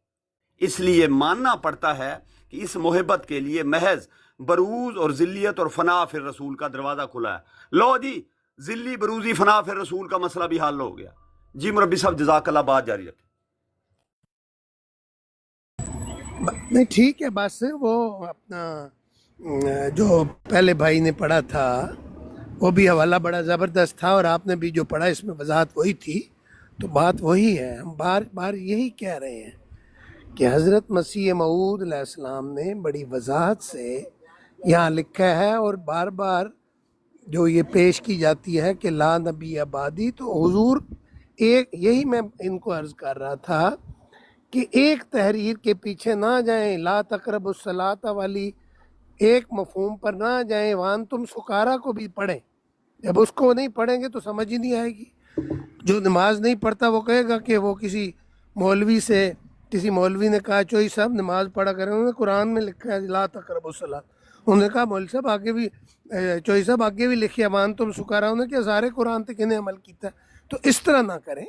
اس لیے ماننا پڑتا ہے کہ اس محبت کے لیے محض بروز اور ذلیت اور فنا فی الرسول کا دروازہ کھلا ہے۔ لو جی، ذلی بروزی فنا فی الرسول کا مسئلہ بھی حل ہو گیا۔ جی مربی صاحب جزاک اللہ، بات جاری رکھیں۔ نہیں ٹھیک ہے، بس وہ اپنا جو پہلے بھائی نے پڑھا تھا وہ بھی حوالہ بڑا زبردست تھا، اور آپ نے بھی جو پڑھا اس میں وضاحت وہی تھی، تو بات وہی ہے۔ ہم بار بار یہی کہہ رہے ہیں کہ حضرت مسیح موعود علیہ السلام نے بڑی وضاحت سے یہاں لکھا ہے، اور بار بار جو یہ پیش کی جاتی ہے کہ لا نبی آبادی، تو حضور ایک، یہی میں ان کو عرض کر رہا تھا کہ ایک تحریر کے پیچھے نہ جائیں، لا تقربوا الصلاۃ والی ایک مفہوم پر نہ جائیں، وانتم سکارا کو بھی پڑھیں۔ جب اس کو نہیں پڑھیں گے تو سمجھ ہی نہیں آئے گی۔ جو نماز نہیں پڑھتا وہ کہے گا کہ وہ کسی مولوی نے کہا چوئی صاحب نماز پڑھا کریں، انہوں نے قرآن میں لکھا ہے لا تقربوا الصلاۃ، انہوں نے کہا مولوی صاحب آگے بھی، چوئی صاحب آگے بھی لکھیا وانتم سکارا، انہوں نے کہا سارے قرآن تک انہیں عمل کیتا ہے۔ تو اس طرح نہ کریں۔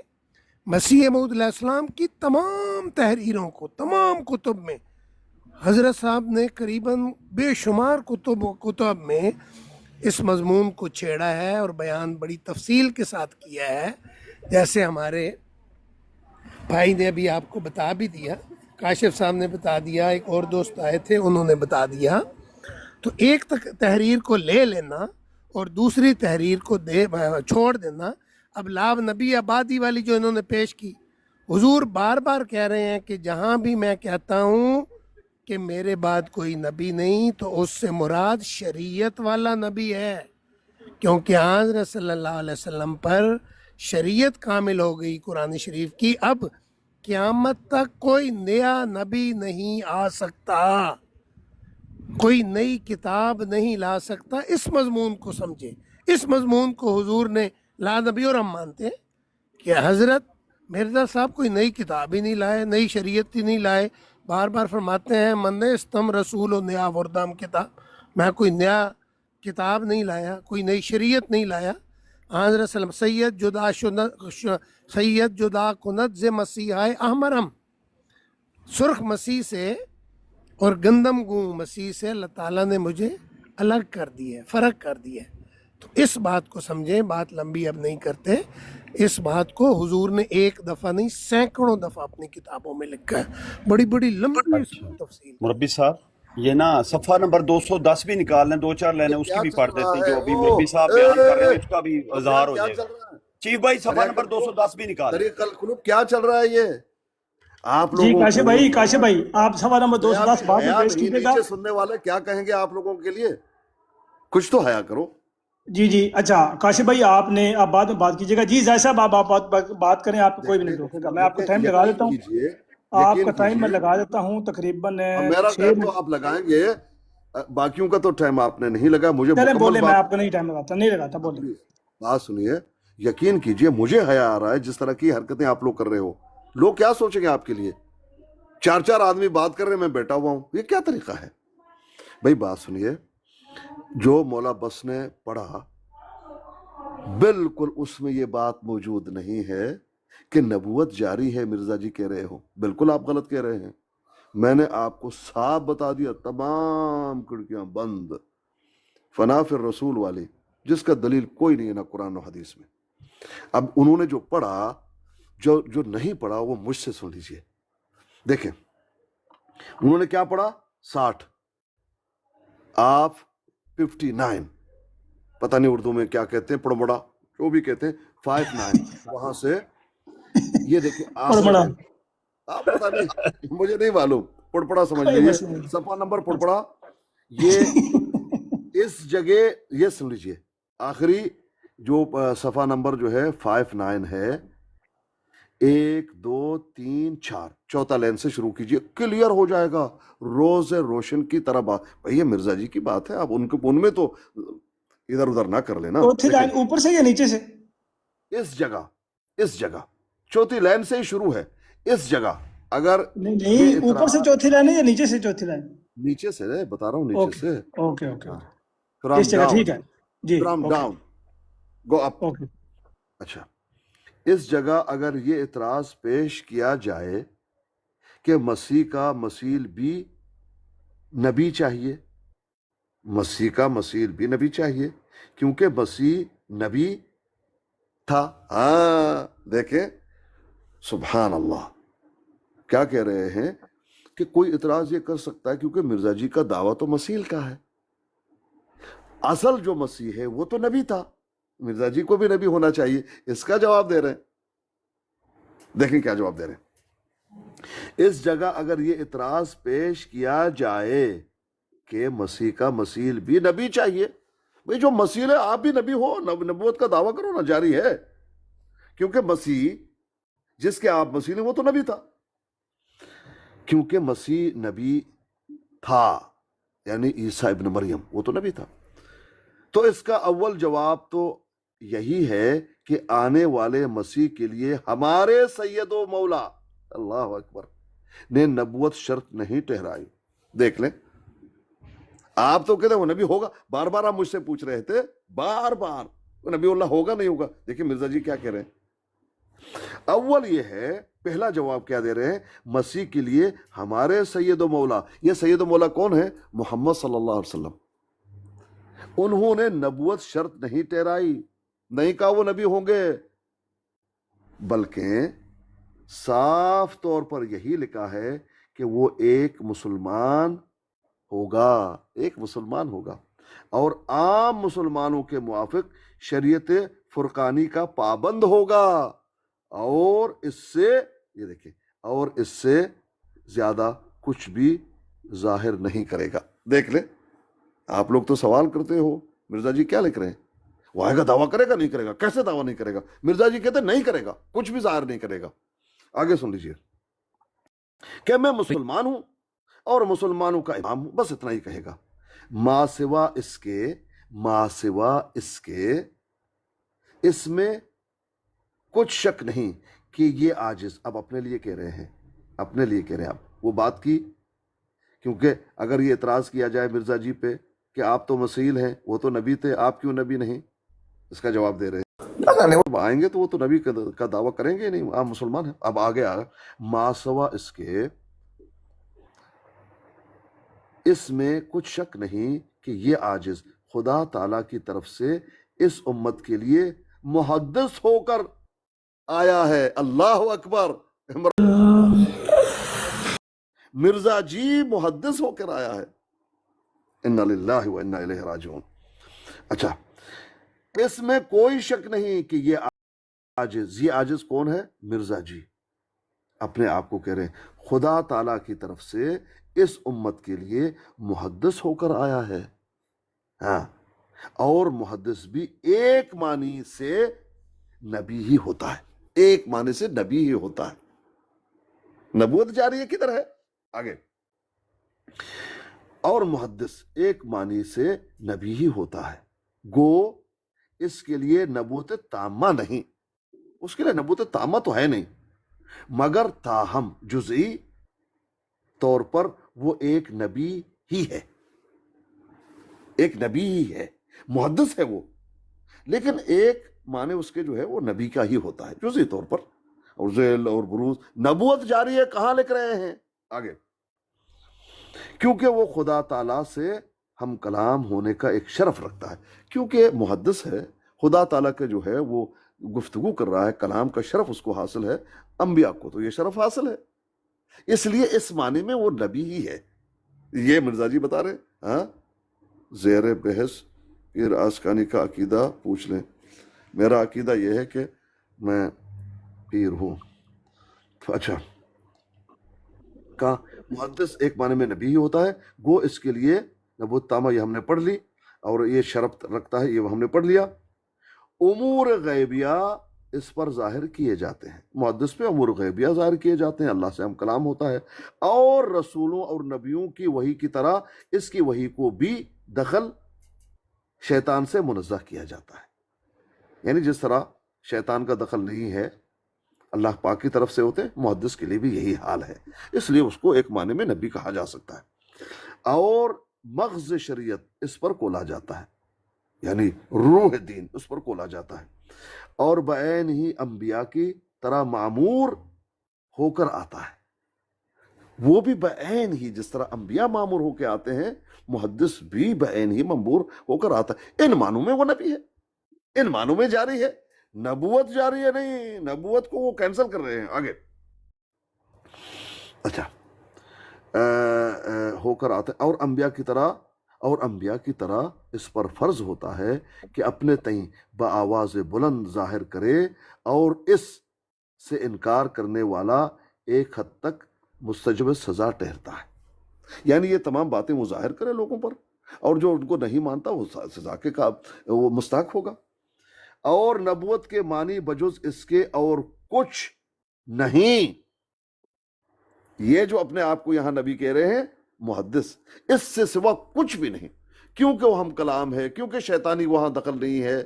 مسیح موعود علیہ السلام کی تمام تحریروں کو، تمام کتب میں حضرت صاحب نے قریباً بے شمار کتب میں اس مضمون کو چھیڑا ہے اور بیان بڑی تفصیل کے ساتھ کیا ہے، جیسے ہمارے بھائی نے ابھی آپ کو بتا بھی دیا، کاشف صاحب نے بتا دیا، ایک اور دوست آئے تھے انہوں نے بتا دیا۔ تو ایک تحریر کو لے لینا اور دوسری تحریر کو چھوڑ دینا۔ اب لاو نبی آبادی والی جو انہوں نے پیش کی، حضور بار بار کہہ رہے ہیں کہ جہاں بھی میں کہتا ہوں کہ میرے بعد کوئی نبی نہیں، تو اس سے مراد شریعت والا نبی ہے، کیونکہ حضرت صلی اللہ علیہ وسلم پر شریعت کامل ہو گئی قرآن شریف کی. اب قیامت تک کوئی نیا نبی نہیں آ سکتا، کوئی نئی کتاب نہیں لا سکتا. اس مضمون کو سمجھے، اس مضمون کو حضور نے لا نبی. اور ہم مانتے ہیں کہ حضرت مرزا صاحب کوئی نئی کتاب ہی نہیں لائے، نئی شریعت ہی نہیں لائے. بار بار فرماتے ہیں من استم رسول و نیا وردام کتاب، میں کوئی نیا کتاب نہیں لایا، کوئی نئی شریعت نہیں لایا. حضرت صلی اللہ علیہ وسلم سید جدا کنت ز مسیح احمرم، سرخ مسیح سے اور گندم گوں مسیح سے اللہ تعالیٰ نے مجھے الگ کر دی ہے، فرق کر دی ہے. تو اس بات کو سمجھیں، بات لمبی اب نہیں کرتے. اس بات کو حضور نے ایک دفعہ نہیں سینکڑوں دفعہ اپنی کتابوں میں لکھا ہے، بڑی بڑی لمبی اس میں تفصیل. مربی صاحب یہ نا صفحہ نمبر 210 بھی نکال لیں، 2-4 لائنیں اس کی بھی پڑھ دیتے ہیں جو ابھی مربی صاحب بیان کر رہے ہیں، اس کا بھی اظہار ہو کیا جائے چل گا. رہا ہے؟ چیف بھائی صفحہ نمبر 210 بھی نکال لیں. طریق القلوب کیا چل رہا ہے یہ آپ جی لوگوں کاشف بھائی، کاشف بھائی آپ سوال نمبر 210 بعد میں پیش کیجیے گا. نیچے سننے والے کیا کہیں گے آپ لوگوں کے لیے؟ کچھ تو حیا کرو. جی جی اچھا کاشف بھائی آپ نے آپ بعد میں بات کیجیے گا. جی زاہد صاحب آپ بات کریں، آپ کو کوئی بھی نہیں روکے گا. میں آپ کو ٹائم لگا دیتا ہوں، کیجئے، آپ یقین کا ٹائم میں کیجئے. لگا دیتا ہوں تقریباً میرا 6 ٹائم تو منٹ. آپ لگائیں گے، باقیوں کا تو ٹائم آپ نے نہیں لگا. مجھے چلیں مکمل بولیں، میں بات آپ کو نہیں ٹائم لگاتا، نہیں لگاتا، بولیں. بات سنیے. یقین کیجئے مجھے حیا آ رہا ہے جس طرح کی حرکتیں آپ لوگ کر رہے ہو. لوگ کیا سوچیں گے آپ کے لیے؟ 4 آدمی بات کر رہے ہیں، میں بیٹھا ہوا ہوں. یہ کیا طریقہ ہے بھائی؟ بات سنیے. جو مولا بس نے پڑھا بالکل اس میں یہ بات موجود نہیں ہے کہ نبوت جاری ہے. مرزا جی کہہ رہے ہو، بالکل آپ غلط کہہ رہے ہیں. میں نے آپ کو صاف بتا دیا، تمام کھڑکیاں بند، فنا فی الرسول والی، جس کا دلیل کوئی نہیں ہے نہ قرآن و حدیث میں. اب انہوں نے جو پڑھا، جو نہیں پڑھا وہ مجھ سے سن لیجئے. دیکھیں انہوں نے کیا پڑھا؟ 60، آپ 59، پتہ نہیں اردو میں کیا کہتے ہیں، پڑبڑا جو بھی کہتے ہیں، 59. وہاں سے یہ دیکھیں آپ نے، پڑمڑا آپ پتہ نہیں، مجھے نہیں معلوم، پڑپڑا سمجھ کوئی لیجیے. مسئلہ نہیں. صفحہ نمبر پڑپڑا، یہ اس جگہ یہ سن لیجئے. آخری جو صفحہ نمبر جو ہے 59 ہے، 1 2 3 4، چوتھا لائن سے شروع کیجئے، کلیئر ہو جائے گا روز روشن کی طرح. بات بھئی یہ مرزا جی کی بات ہے، آپ ان میں تو ادھر ادھر نہ کر لینا. چوتھی لائن اوپر سے یا نیچے سے؟ اس جگہ چوتھی لائن سے ہی شروع ہے. اس جگہ اگر نہیں یہ نہیں، اوپر اعتراض سے چوتھی لائن ہے یا نیچے سے چوتھی لائن؟ نیچے سے بتا رہا ہوں، نیچے اوکے سے اوکے اوکے اوکے، فرام اس جگہ ڈاؤن، ٹھیک ہے جی. From okay down go up. Okay. اچھا، اس جگہ اگر یہ اعتراض پیش کیا جائے کہ مسیح کا مسیل بھی نبی چاہیے، مسیح کا مسیل بھی نبی چاہیے کیونکہ مسیح نبی تھا. ہاں دیکھیں سبحان اللہ کیا کہہ رہے ہیں کہ کوئی اعتراض یہ کر سکتا ہے کیونکہ مرزا جی کا دعویٰ تو مسیح کا ہے. اصل جو مسیح ہے وہ تو نبی تھا، مرزا جی کو بھی نبی ہونا چاہیے. اس کا جواب دے رہے ہیں، دیکھیں کیا جواب دے رہے ہیں. اس جگہ اگر یہ اعتراض پیش کیا جائے کہ مسیح کا مسیل بھی نبی چاہیے، بھئی جو مسیل ہے آپ بھی نبی ہو، نبوت کا دعویٰ کرو نا، جاری ہے. کیونکہ مسیح جس کے آپ مسیح ہیں وہ تو نبی تھا، کیونکہ مسیح نبی تھا، یعنی عیسیٰ ابن مریم وہ تو نبی تھا. تو اس کا اول جواب تو یہی ہے کہ آنے والے مسیح کے لیے ہمارے سید و مولا اللہ اکبر نے نبوت شرط نہیں ٹھہرائی. دیکھ لیں، آپ تو کہتے ہیں وہ نبی ہوگا، بار بار آپ مجھ سے پوچھ رہے تھے، بار بار وہ نبی اللہ ہوگا نہیں ہوگا. دیکھیں مرزا جی کیا کہہ رہے ہیں. اول یہ ہے، پہلا جواب کیا دے رہے ہیں؟ مسیح کے لیے ہمارے سید و مولا. یہ سید و مولا کون ہے؟ محمد صلی اللہ علیہ وسلم. انہوں نے نبوت شرط نہیں ٹھہرائی، نہیں کہا وہ نبی ہوں گے، بلکہ صاف طور پر یہی لکھا ہے کہ وہ ایک مسلمان ہوگا، ایک مسلمان ہوگا اور عام مسلمانوں کے موافق شریعت فرقانی کا پابند ہوگا، اور اس سے یہ دیکھیں، اور اس سے زیادہ کچھ بھی ظاہر نہیں کرے گا. دیکھ لیں، آپ لوگ تو سوال کرتے ہو مرزا جی کیا لکھ رہے ہیں. وہ آئے گا دعویٰ کرے گا نہیں کرے گا؟ کیسے دعویٰ نہیں کرے گا؟ مرزا جی کہتے ہیں نہیں کرے گا، کچھ بھی ظاہر نہیں کرے گا۔ آگے سن لیجئے کہ میں مسلمان ہوں اور مسلمانوں کا امام ہوں، بس اتنا ہی کہے گا۔ ما سوا اس کے اس میں کچھ شک نہیں کہ یہ عاجز، اب اپنے لیے کہہ رہے ہیں، اپنے لیے کہہ رہے ہیں۔ اب وہ بات کی، کیونکہ اگر یہ اعتراض کیا جائے مرزا جی پہ کہ آپ تو مسیل ہیں، وہ تو نبی تھے، آپ کیوں نبی نہیں، اس کا جواب دے رہے ہیں۔ اب آئیں گے تو وہ تو نبی کا دعویٰ کریں گے نہیں، آپ مسلمان ہیں۔ اب آگے ما سوا اس کے اس میں کچھ شک نہیں کہ یہ عاجز خدا تعالیٰ کی طرف سے اس امت کے لیے محدث ہو کر آیا ہے۔ اللہ اکبر! مرزا جی محدث ہو کر آیا ہے۔ انا للہ و انا الیہ راجعون۔ اچھا، اس میں کوئی شک نہیں کہ یہ عاجز کون ہے؟ مرزا جی اپنے آپ کو کہہ رہے ہیں خدا تعالیٰ کی طرف سے اس امت کے لیے محدث ہو کر آیا ہے۔ ہاں، اور محدث بھی ایک معنی سے نبی ہی ہوتا ہے، ایک معنی سے نبی ہی ہوتا ہے۔ نبوت جاری ہے کدھر ہے؟ آگے، اور محدث ایک معنی سے نبی ہی ہوتا ہے، گو اس کے لیے نبوت تامہ نہیں، اس کے لیے نبوت تامہ تو ہے نہیں، مگر تاہم جزئی طور پر وہ ایک نبی ہی ہے، ایک نبی ہی ہے، محدث ہے وہ، لیکن ایک معنی اس کے جو ہے وہ نبی کا ہی ہوتا ہے جزئی طور پر، اور ذیل اور بروز۔ نبوت جاری ہے، کہاں لکھ رہے ہیں؟ آگے، کیونکہ وہ خدا تعالیٰ سے ہم کلام ہونے کا ایک شرف رکھتا ہے، کیونکہ محدث ہے، خدا تعالیٰ کے جو ہے وہ گفتگو کر رہا ہے، کلام کا شرف اس کو حاصل ہے، انبیاء کو تو یہ شرف حاصل ہے، اس لیے اس معنی میں وہ نبی ہی ہے۔ یہ مرزا جی بتا رہے ہیں۔ ہاں، زیر بحث پیر آسکانی کا عقیدہ پوچھ لیں، میرا عقیدہ یہ ہے کہ میں پیر ہوں۔ اچھا، کہا محدث ایک معنی میں نبی ہی ہوتا ہے، گو اس کے لیے نبوت تامہ، یہ ہم نے پڑھ لی، اور یہ شرف رکھتا ہے، یہ ہم نے پڑھ لیا۔ امور غیبیہ اس پر ظاہر کیے جاتے ہیں، محدث پہ امور غیبیہ ظاہر کیے جاتے ہیں، اللہ سے ہم کلام ہوتا ہے، اور رسولوں اور نبیوں کی وحی کی طرح اس کی وحی کو بھی دخل شیطان سے منزہ کیا جاتا ہے، یعنی جس طرح شیطان کا دخل نہیں ہے اللہ پاک کی طرف سے ہوتے، محدث کے لیے بھی یہی حال ہے، اس لیے اس کو ایک معنی میں نبی کہا جا سکتا ہے۔ اور مغز شریعت اس پر کولا جاتا ہے، یعنی روح دین اس پر کولا جاتا ہے، اور بعین ہی انبیاء کی طرح معمور ہو کر آتا ہے، وہ بھی بعین ہی جس طرح انبیاء معمور ہو کے آتے ہیں، محدث بھی بعین ہی معمور ہو کر آتا ہے۔ ان معنوں میں وہ نبی ہے، ان معنوں میں جاری ہے، نبوت جاری ہے نہیں، نبوت کو وہ کینسل کر رہے ہیں۔ آگے، اچھا، ہو کر آتا ہے، اور انبیاء کی طرح اس پر فرض ہوتا ہے کہ اپنے تئیں بآواز بلند ظاہر کرے، اور اس سے انکار کرنے والا ایک حد تک مستجب سزا ٹھہرتا ہے، یعنی یہ تمام باتیں وہ ظاہر کرے لوگوں پر، اور جو ان کو نہیں مانتا وہ سزا کے وہ مستحق ہوگا۔ اور نبوت کے معنی بجز اس کے اور کچھ نہیں، یہ جو اپنے آپ کو یہاں نبی کہہ رہے ہیں محدث، اس سے سوا کچھ بھی نہیں، کیونکہ وہ ہم کلام ہے، کیونکہ شیطانی وہاں دخل نہیں ہے،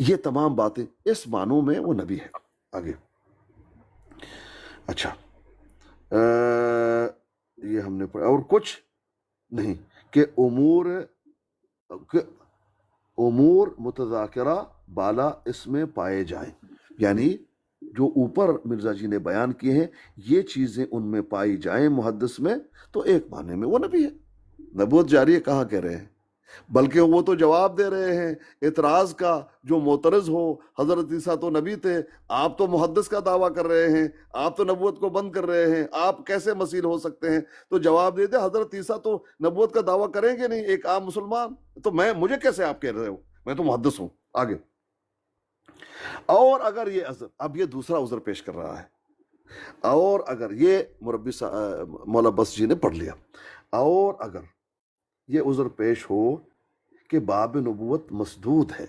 یہ تمام باتیں اس معنوں میں وہ نبی ہے۔ آگے، اچھا، یہ ہم نے پڑھا، اور کچھ نہیں کہ امور متذاکرہ بالا اس میں پائے جائیں، یعنی جو اوپر مرزا جی نے بیان کیے ہیں یہ چیزیں ان میں پائی جائیں محدث میں، تو ایک معنی میں وہ نبی ہے۔ نبوت جاری ہے کہاں کہہ رہے ہیں، بلکہ وہ تو جواب دے رہے ہیں اعتراض کا، جو معترض ہو حضرت عیسیٰ تو نبی تھے، آپ تو محدث کا دعویٰ کر رہے ہیں، آپ تو نبوت کو بند کر رہے ہیں، آپ کیسے مسیح ہو سکتے ہیں؟ تو جواب دے دے حضرت عیسیٰ تو نبوت کا دعویٰ کریں گے نہیں، ایک عام مسلمان، تو مجھے کیسے آپ کہہ رہے ہو، میں تو محدث ہوں۔ آگے، اور اگر یہ عذر، اب یہ دوسرا عذر پیش کر رہا ہے، اور اگر یہ مربی مولا بس جی نے پڑھ لیا، اور اگر یہ عذر پیش ہو کہ باب نبوت مسدود ہے،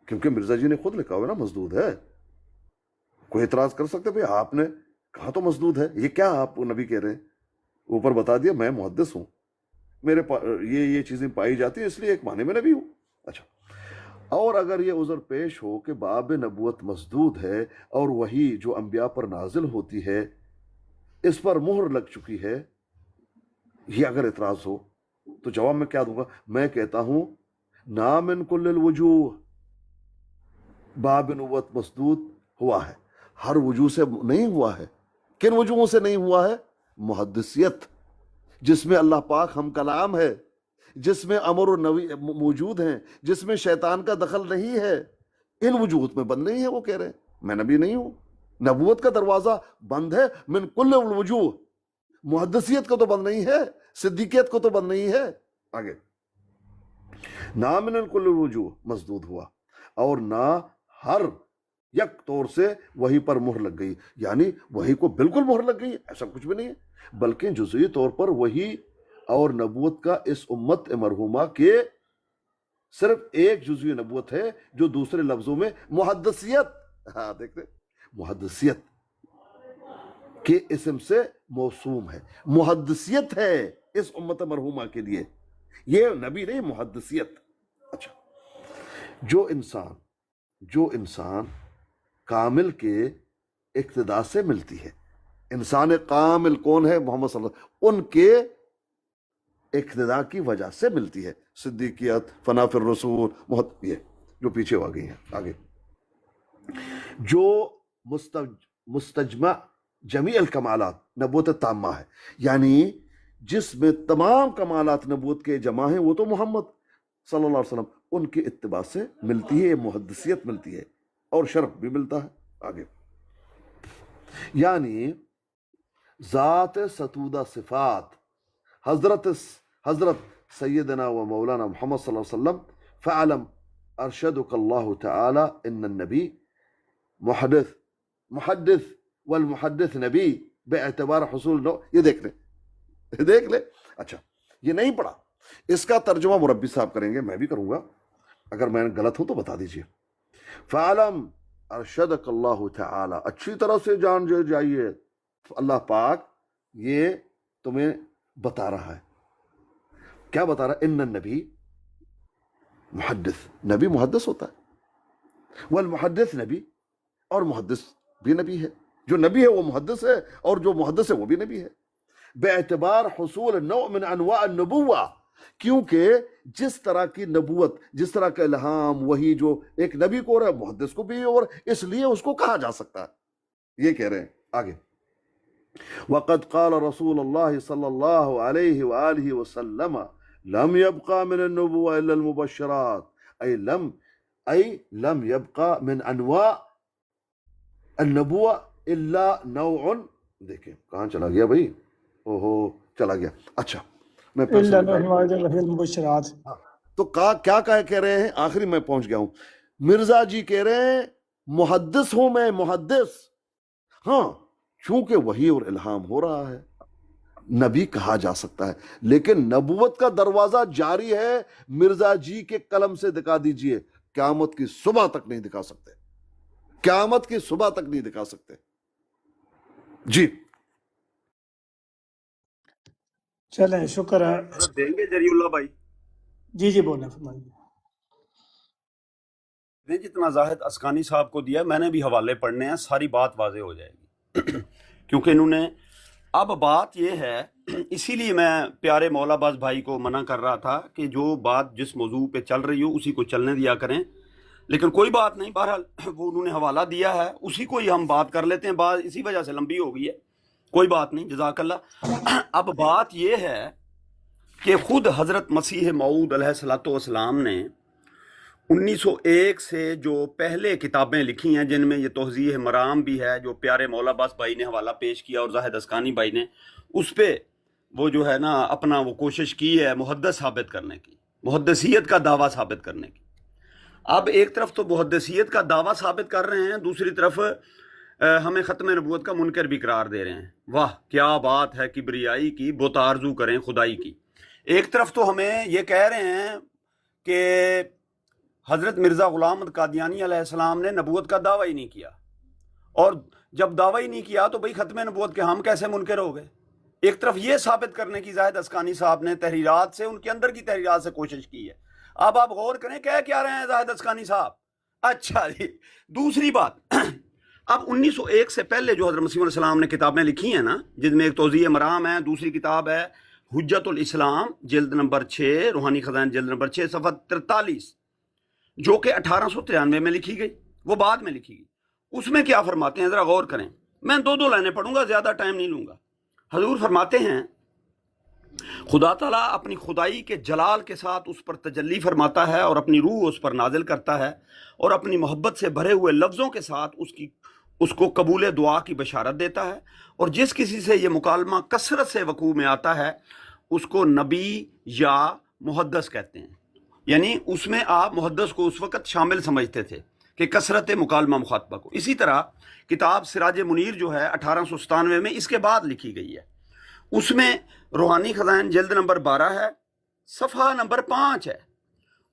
کیونکہ مرزا جی نے خود لکھا ہوا ہے نا مسدود ہے. کوئی اعتراض کر سکتے بھئی آپ نے کہا تو مسدود ہے، یہ کیا آپ نبی کہہ رہے ہیں؟ اوپر بتا دیا میں محدث ہوں، میرے یہ چیزیں پائی جاتی ہیں، اس لیے ایک معنی میں نبی ہوں. اچھا، اور اگر یہ عذر پیش ہو کہ باب نبوت مسدود ہے اور وہی جو انبیاء پر نازل ہوتی ہے اس پر مہر لگ چکی ہے، یہ اگر اعتراض ہو تو جواب میں کیا دوں گا؟ میں کہتا ہوں نا من کل الوجوہ باب نبوت مسدود ہوا ہے، ہر وجوہ سے نہیں ہوا ہے. کن وجوہوں سے نہیں ہوا ہے؟ محدثیت، جس میں اللہ پاک ہم کلام ہے، جس میں امر و نوی موجود ہیں، جس میں شیطان کا دخل نہیں ہے، ان وجوہات میں بند نہیں ہے. وہ کہہ رہے ہیں میں نبی نہیں ہوں، نبوت کا دروازہ بند ہے من کل الوجوہ. محدثیت کو تو بند نہیں ہے، صدیقیت کو تو بند نہیں ہے. آگے نہ من کل الوجوہ مسدود ہوا، اور نہ ہر یک طور سے وہی پر مہر لگ گئی، یعنی وہی کو بالکل مہر لگ گئی، ایسا کچھ بھی نہیں ہے، بلکہ جزئی طور پر وہی اور نبوت کا اس امت مرحومہ کے صرف ایک جزوی نبوت ہے جو دوسرے لفظوں میں محدثیت، ہاں دیکھتے محدثیت کے اسم سے موسوم ہے، محدثیت ہے اس امت مرحومہ کے لیے، یہ نبی نہیں، محدثیت. اچھا، جو انسان کامل کے اقتداء سے ملتی ہے، انسان کامل کون ہے؟ محمد صلی اللہ علیہ وسلم، ان کے اقتداء کی وجہ سے ملتی ہے. صدیقیت، فنا فی الرسول، یہ جو پیچھے آ گئی ہیں. آگے جو مستجمع جمیع الکمالات نبوت تامہ ہے، یعنی جس میں تمام کمالات نبوت کے جمع ہیں، وہ تو محمد صلی اللہ علیہ وسلم، ان کے اتباع سے ملتی ہے، محدثیت ملتی ہے اور شرف بھی ملتا ہے. آگے یعنی ذات ستودہ صفات حضرت سیدنا و مولانا محمد صلی اللہ علیہ وسلم، فعلم ارشدک اللہ تعالی ان النبی محدث والمحدث نبی باعتبار حصول نو. یہ دیکھ لے. اچھا، یہ نہیں پڑھا، اس کا ترجمہ مربی صاحب کریں گے، میں بھی کروں گا، اگر میں غلط ہوں تو بتا دیجئے. فعلم ارشدک اللہ تعالی، اچھی طرح سے جان جائیے، اللہ پاک یہ تمہیں بتا رہا ہے. کیا بتا رہا ہے؟ ان النبی محدث، نبی محدث ہوتا ہے، والمحدث نبی، اور محدث بھی نبی ہے. جو نبی ہے وہ محدث ہے، اور جو محدث ہے وہ بھی نبی ہے. باعتبار حصول نوع من انواع النبوہ، کیونکہ جس طرح کی نبوت، جس طرح کا الہام، وہی جو ایک نبی کو اور محدث کو بھی، اور اس لیے اس کو کہا جا سکتا ہے. یہ کہہ رہے ہیں. آگے وقد قال رسول اللہ صلی اللہ علیہ وآلہ وسلم لم يبقى من النبوة إلا المبشرات، أي لم يبقى من انواع النبوة الا نوع. دیکھیں کہاں چلا گیا بھائی، اوہو چلا گیا. اچھا میں الا وحی المبشرات. تو کیا کہہ رہے ہیں؟ آخری میں پہنچ گیا ہوں. مرزا جی کہہ رہے ہیں محدث ہوں میں، محدث، ہاں چونکہ وحی اور الہام ہو رہا ہے، نبی کہا جا سکتا ہے، لیکن نبوت کا دروازہ جاری ہے. مرزا جی کے قلم سے دکھا دیجئے، قیامت کی صبح تک نہیں دکھا سکتے، قیامت کی صبح تک نہیں دکھا سکتے. جی چلیں، شکر ہے. دیں گے جری اللہ بھائی؟ جی بولیں، فرمائیے. نے جتنا زاہد اسکانی صاحب کو دیا، میں نے بھی حوالے پڑھنے ہیں، ساری بات واضح ہو جائے گی. کیونکہ انہوں نے، اب بات یہ ہے، اسی لیے میں پیارے مولا باز بھائی کو منع کر رہا تھا کہ جو بات جس موضوع پہ چل رہی ہو اسی کو چلنے دیا کریں، لیکن کوئی بات نہیں، بہرحال وہ انہوں نے حوالہ دیا ہے، اسی کو ہی ہم بات کر لیتے ہیں. بات اسی وجہ سے لمبی ہو گئی ہے، کوئی بات نہیں، جزاک اللہ. اب بات یہ ہے کہ خود حضرت مسیح موعود علیہ الصلوۃ والسلام نے 1901 سے جو پہلے کتابیں لکھی ہیں، جن میں یہ توضیح مرام بھی ہے، جو پیارے مولا باز بھائی نے حوالہ پیش کیا، اور زاہد اسکانی بھائی نے اس پہ وہ جو ہے نا اپنا وہ کوشش کی ہے محدث ثابت کرنے کی، محدثیت کا دعویٰ ثابت کرنے کی. اب ایک طرف تو محدثیت کا دعویٰ ثابت کر رہے ہیں، دوسری طرف ہمیں ختم نبوت کا منکر بھی قرار دے رہے ہیں. واہ کیا بات ہے کبریائی کی، بت آرزو کریں خدائی کی. ایک طرف تو ہمیں یہ کہہ رہے ہیں کہ حضرت مرزا غلام احمد قادیانی علیہ السلام نے نبوت کا دعویٰ ہی نہیں کیا، اور جب دعویٰ ہی نہیں کیا تو بھئی ختم نبوت کے ہم کیسے منکر ہو گئے؟ ایک طرف یہ ثابت کرنے کی زاہد اسکانی صاحب نے تحریرات سے، ان کے اندر کی تحریرات سے کوشش کی ہے۔ اب آپ غور کریں کہہ کیا رہے ہیں زاہد اسکانی صاحب۔ اچھا جی، دوسری بات، اب 1901 سے پہلے جو حضرت مسیح علیہ السلام نے کتابیں لکھی ہیں نا، جن میں ایک توضیح مرام ہے، دوسری کتاب ہے حجت الاسلام جلد نمبر 6، روحانی خزائن جلد نمبر 6 صفحہ 43، جو کہ 1893 میں لکھی گئی، وہ بعد میں لکھی گئی۔ اس میں کیا فرماتے ہیں ذرا غور کریں، میں دو لائنیں پڑھوں گا، زیادہ ٹائم نہیں لوں گا۔ حضور فرماتے ہیں خدا تعالیٰ اپنی خدائی کے جلال کے ساتھ اس پر تجلی فرماتا ہے اور اپنی روح اس پر نازل کرتا ہے، اور اپنی محبت سے بھرے ہوئے لفظوں کے ساتھ اس کو قبول دعا کی بشارت دیتا ہے، اور جس کسی سے یہ مکالمہ کثرت سے وقوع میں آتا ہے اس کو نبی یا محدث کہتے ہیں۔ یعنی اس میں آپ محدث کو اس وقت شامل سمجھتے تھے کہ کثرت مکالمہ مخاطبہ کو۔ اسی طرح کتاب سراج منیر جو ہے 1897 میں اس کے بعد لکھی گئی ہے، اس میں روحانی خزائن جلد نمبر 12 ہے، صفحہ نمبر 5 ہے۔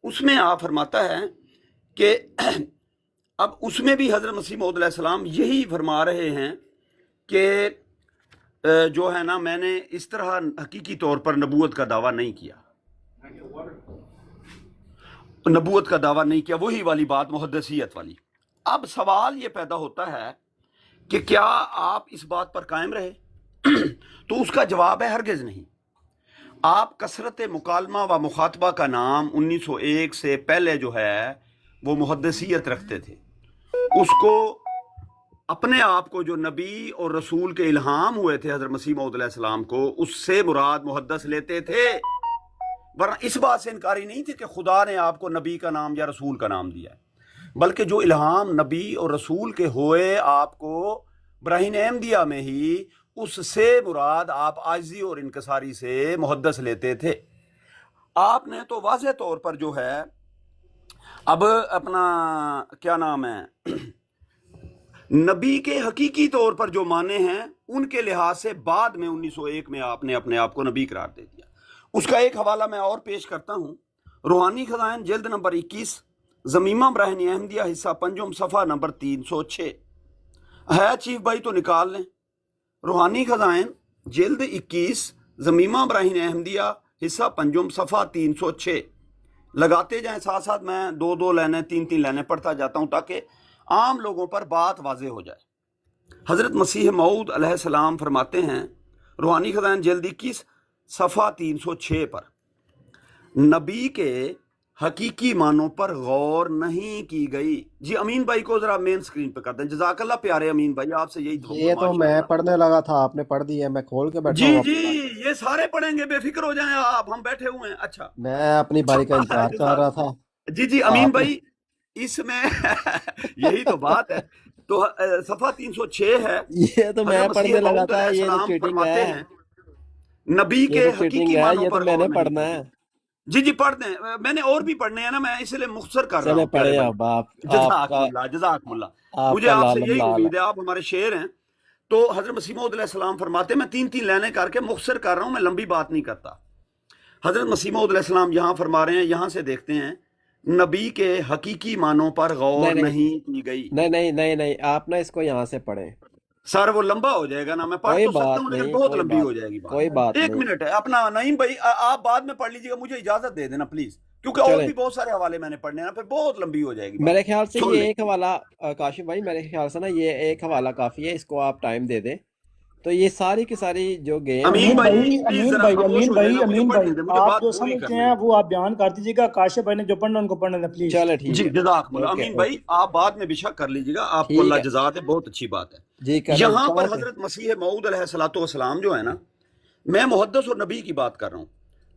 اس میں آپ فرماتا ہے کہ اب اس میں بھی حضرت مسیح موعود علیہ السلام یہی فرما رہے ہیں کہ جو ہے نا، میں نے اس طرح حقیقی طور پر نبوت کا دعویٰ نہیں کیا، نبوت کا دعویٰ نہیں کیا، وہی والی بات محدثیت والی۔ اب سوال یہ پیدا ہوتا ہے کہ کیا آپ اس بات پر قائم رہے؟ تو اس کا جواب ہے ہرگز نہیں۔ آپ کثرت مکالمہ و مخاطبہ کا نام 1901 سے پہلے جو ہے وہ محدثیت رکھتے تھے، اس کو اپنے آپ کو جو نبی اور رسول کے الہام ہوئے تھے حضرت مسیح موعود علیہ السلام کو، اس سے مراد محدث لیتے تھے، ورنہ اس بات سے انکاری نہیں تھی کہ خدا نے آپ کو نبی کا نام یا رسول کا نام دیا ہے، بلکہ جو الہام نبی اور رسول کے ہوئے آپ کو براہین احمدیہ میں ہی، اس سے مراد آپ عاجزی اور انکساری سے محدث لیتے تھے۔ آپ نے تو واضح طور پر جو ہے اب اپنا کیا نام ہے، نبی کے حقیقی طور پر جو مانے ہیں ان کے لحاظ سے بعد میں 1901 میں آپ نے اپنے آپ کو نبی قرار دے دیا۔ اس کا ایک حوالہ میں اور پیش کرتا ہوں، روحانی خزائن جلد نمبر 21، ضمیمہ براہین احمدیہ حصہ پنجم صفحہ نمبر 306 ہے، چیف بھائی تو نکال لیں۔ روحانی خزائن جلد 21، ضمیمہ براہین احمدیہ حصہ پنجم صفحہ 306، لگاتے جائیں ساتھ ساتھ، میں دو لائنیں تین لائنیں پڑھتا جاتا ہوں تاکہ عام لوگوں پر بات واضح ہو جائے۔ حضرت مسیح موعود علیہ السلام فرماتے ہیں روحانی خزائن جلد 21 صفحہ 306 پر، نبی کے حقیقی معنوں پر غور نہیں کی گئی۔ جی امین بھائی کو ذرا مین سکرین پہ کر دیں، جزاک اللہ پیارے امین بھائی، آپ سے یہی یہ تو میں پڑھنے لگا تھا، آپ نے پڑھ دی ہے، میں کھول کے بیٹھا جی ہوں۔ جی یہ سارے پڑھیں گے، بے فکر ہو جائیں آپ، ہم بیٹھے ہوئے ہیں۔ اچھا میں اپنی باری کا انتظار کر رہا تھا۔ جی امین بھائی، اس میں یہی تو بات ہے۔ تو صفحہ 306 ہے، یہ تو میں پڑھنے لگا تھا، یہ تو چیٹنگ ہے، نبی کے حقیقی معنوں پر میں نے پڑھنا ہے۔ جی پڑھ دیں، میں نے اور بھی پڑھنے ہیں نا، میں اس لیے مختصر کر رہا ہوں۔ پڑھے اب آپ، جزاک اللہ، مجھے آپ سے یہی امید ہے، آپ ہمارے شعر ہیں۔ تو حضرت مسیح موعود علیہ السلام فرماتے ہیں، میں تین لائنیں کر کے مختصر کر رہا ہوں، میں لمبی بات نہیں کرتا۔ حضرت مسیح موعود علیہ السلام یہاں فرما رہے ہیں، یہاں سے دیکھتے ہیں، نبی کے حقیقی معنوں پر غور نہیں کی گئی۔ نہیں، آپ نا اس کو یہاں سے پڑھیں سر وہ لمبا ہو جائے گا نا، میں پڑھ تو سکتا ہوں لیکن بہت لمبی ہو جائے گی بات۔ کوئی بات ایک منٹ ہے اپنا، نعیم بھائی آپ بعد میں پڑھ لیجیے گا، مجھے اجازت دے دینا پلیز، کیونکہ اور بھی بہت سارے حوالے میں نے پڑھنے ہیں، پھر بہت لمبی ہو جائے گی۔ میرے خیال سے یہ ایک حوالہ، کاشف بھائی میرے خیال سے نا یہ ایک حوالہ کافی ہے، اس کو آپ ٹائم دے دیں۔ تو یہ ساری کی ساری جو گیم، امین بھائی آپ جو سمجھتے ہیں وہ آپ بیان کر دیجیے گا، کاشف بھائی نے جو پڑھنا ان کو پڑھنے دیں پلیز۔ چلے ٹھیک ہے، جی جزاک اللہ۔ امین بھائی آپ بعد میں بے شک کر لیجیے گا، آپ کو اللہ جزا دے، بہت اچھی بات ہے۔ یہاں پر حضرت مسیح موعود علیہ السلام جو ہے نا، میں محدث اور نبی کی بات کر رہا ہوں،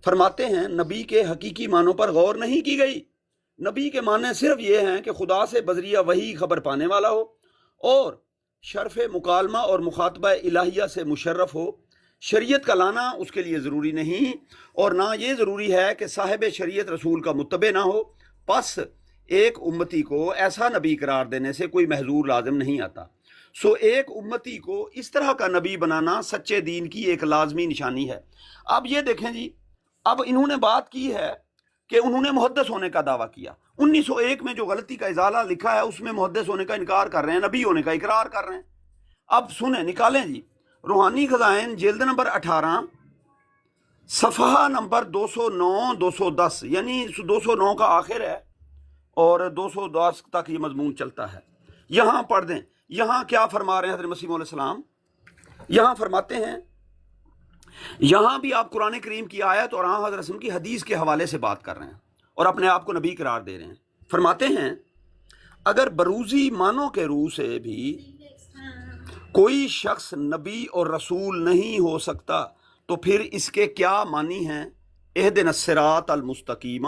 فرماتے ہیں نبی کے حقیقی معنوں پر غور نہیں کی گئی۔ نبی کے معنی صرف یہ ہیں کہ خدا سے بذریعہ وحی خبر پانے والا ہو، اور شرف مکالمہ اور مخاطبہ الہیہ سے مشرف ہو۔ شریعت کا لانا اس کے لیے ضروری نہیں، اور نہ یہ ضروری ہے کہ صاحب شریعت رسول کا متبع نہ ہو۔ پس ایک امتی کو ایسا نبی قرار دینے سے کوئی محظور لازم نہیں آتا۔ سو ایک امتی کو اس طرح کا نبی بنانا سچے دین کی ایک لازمی نشانی ہے۔ اب یہ دیکھیں جی، اب انہوں نے بات کی ہے کہ انہوں نے محدث ہونے کا دعویٰ کیا. 1901 میں جو غلطی کا ازالہ لکھا ہے اس میں محدث ہونے کا انکار کر رہے ہیں، نبی ہونے کا اقرار کر رہے ہیں. اب سنیں، نکالیں جی، روحانی خزائن جلد نمبر 18 صفحہ نمبر 209 210، یعنی 209 کا آخر ہے اور 210 تک یہ مضمون چلتا ہے. یہاں پڑھ دیں، یہاں کیا فرما رہے ہیں حضرت مسیح علیہ السلام. یہاں فرماتے ہیں، یہاں بھی آپ قرآن کریم کی آیت اور حضرت رسول کی حدیث کے حوالے سے بات کر رہے ہیں اور اپنے آپ کو نبی قرار دے رہے ہیں. فرماتے ہیں اگر بروزی معنوں کے روح سے بھی کوئی شخص نبی اور رسول نہیں ہو سکتا تو پھر اس کے کیا معنی ہیں؟ اہدنا الصراط المستقیم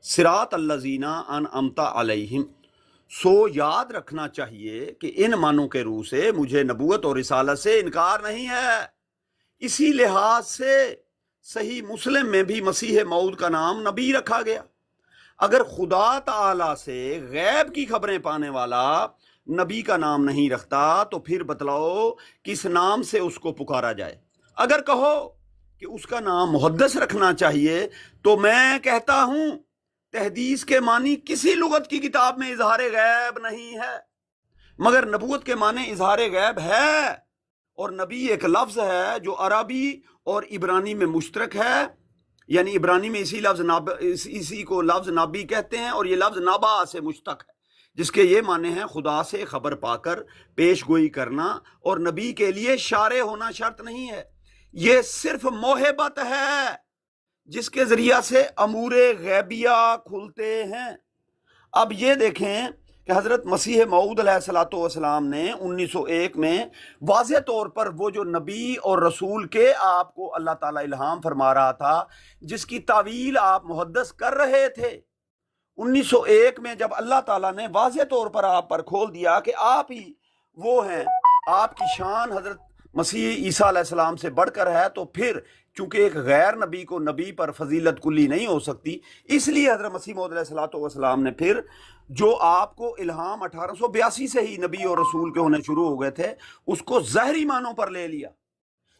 صراط الذین انعمت علیہم. سو یاد رکھنا چاہیے کہ ان معنوں کے روح سے مجھے نبوت اور رسالت سے انکار نہیں ہے. اسی لحاظ سے صحیح مسلم میں بھی مسیح موعود کا نام نبی رکھا گیا. اگر خدا تعالی سے غیب کی خبریں پانے والا نبی کا نام نہیں رکھتا تو پھر بتلاؤ کس نام سے اس کو پکارا جائے. اگر کہو کہ اس کا نام محدث رکھنا چاہیے تو میں کہتا ہوں تحدیث کے معنی کسی لغت کی کتاب میں اظہار غیب نہیں ہے، مگر نبوت کے معنی اظہار غیب ہے. اور نبی ایک لفظ ہے جو عربی اور عبرانی میں مشترک ہے، یعنی عبرانی میں اسی کو لفظ نبی کہتے ہیں اور یہ لفظ نبا سے مشتق ہے، جس کے یہ معنی ہیں خدا سے خبر پا کر پیش گوئی کرنا. اور نبی کے لیے شارع ہونا شرط نہیں ہے، یہ صرف موہبت ہے جس کے ذریعہ سے امور غیبیہ کھلتے ہیں. اب یہ دیکھیں کہ حضرت مسیح موعود علیہ الصلوۃ والسلام نے 1901 میں واضح طور پر وہ جو نبی اور رسول کے آپ کو اللہ تعالیٰ الہام فرما رہا تھا، جس کی تعویل آپ محدث کر رہے تھے، 1901 میں جب اللہ تعالیٰ نے واضح طور پر آپ پر کھول دیا کہ آپ ہی وہ ہیں، آپ کی شان حضرت مسیح عیسیٰ علیہ السلام سے بڑھ کر ہے، تو پھر چونکہ ایک غیر نبی کو نبی پر فضیلت کلی نہیں ہو سکتی، اس لیے حضرت مسیح موعود علیہ الصلوۃ والسلام نے پھر جو آپ کو الہام 1882 سے ہی نبی اور رسول کے ہونے شروع ہو گئے تھے، اس کو ظاہری معنوں پر لے لیا.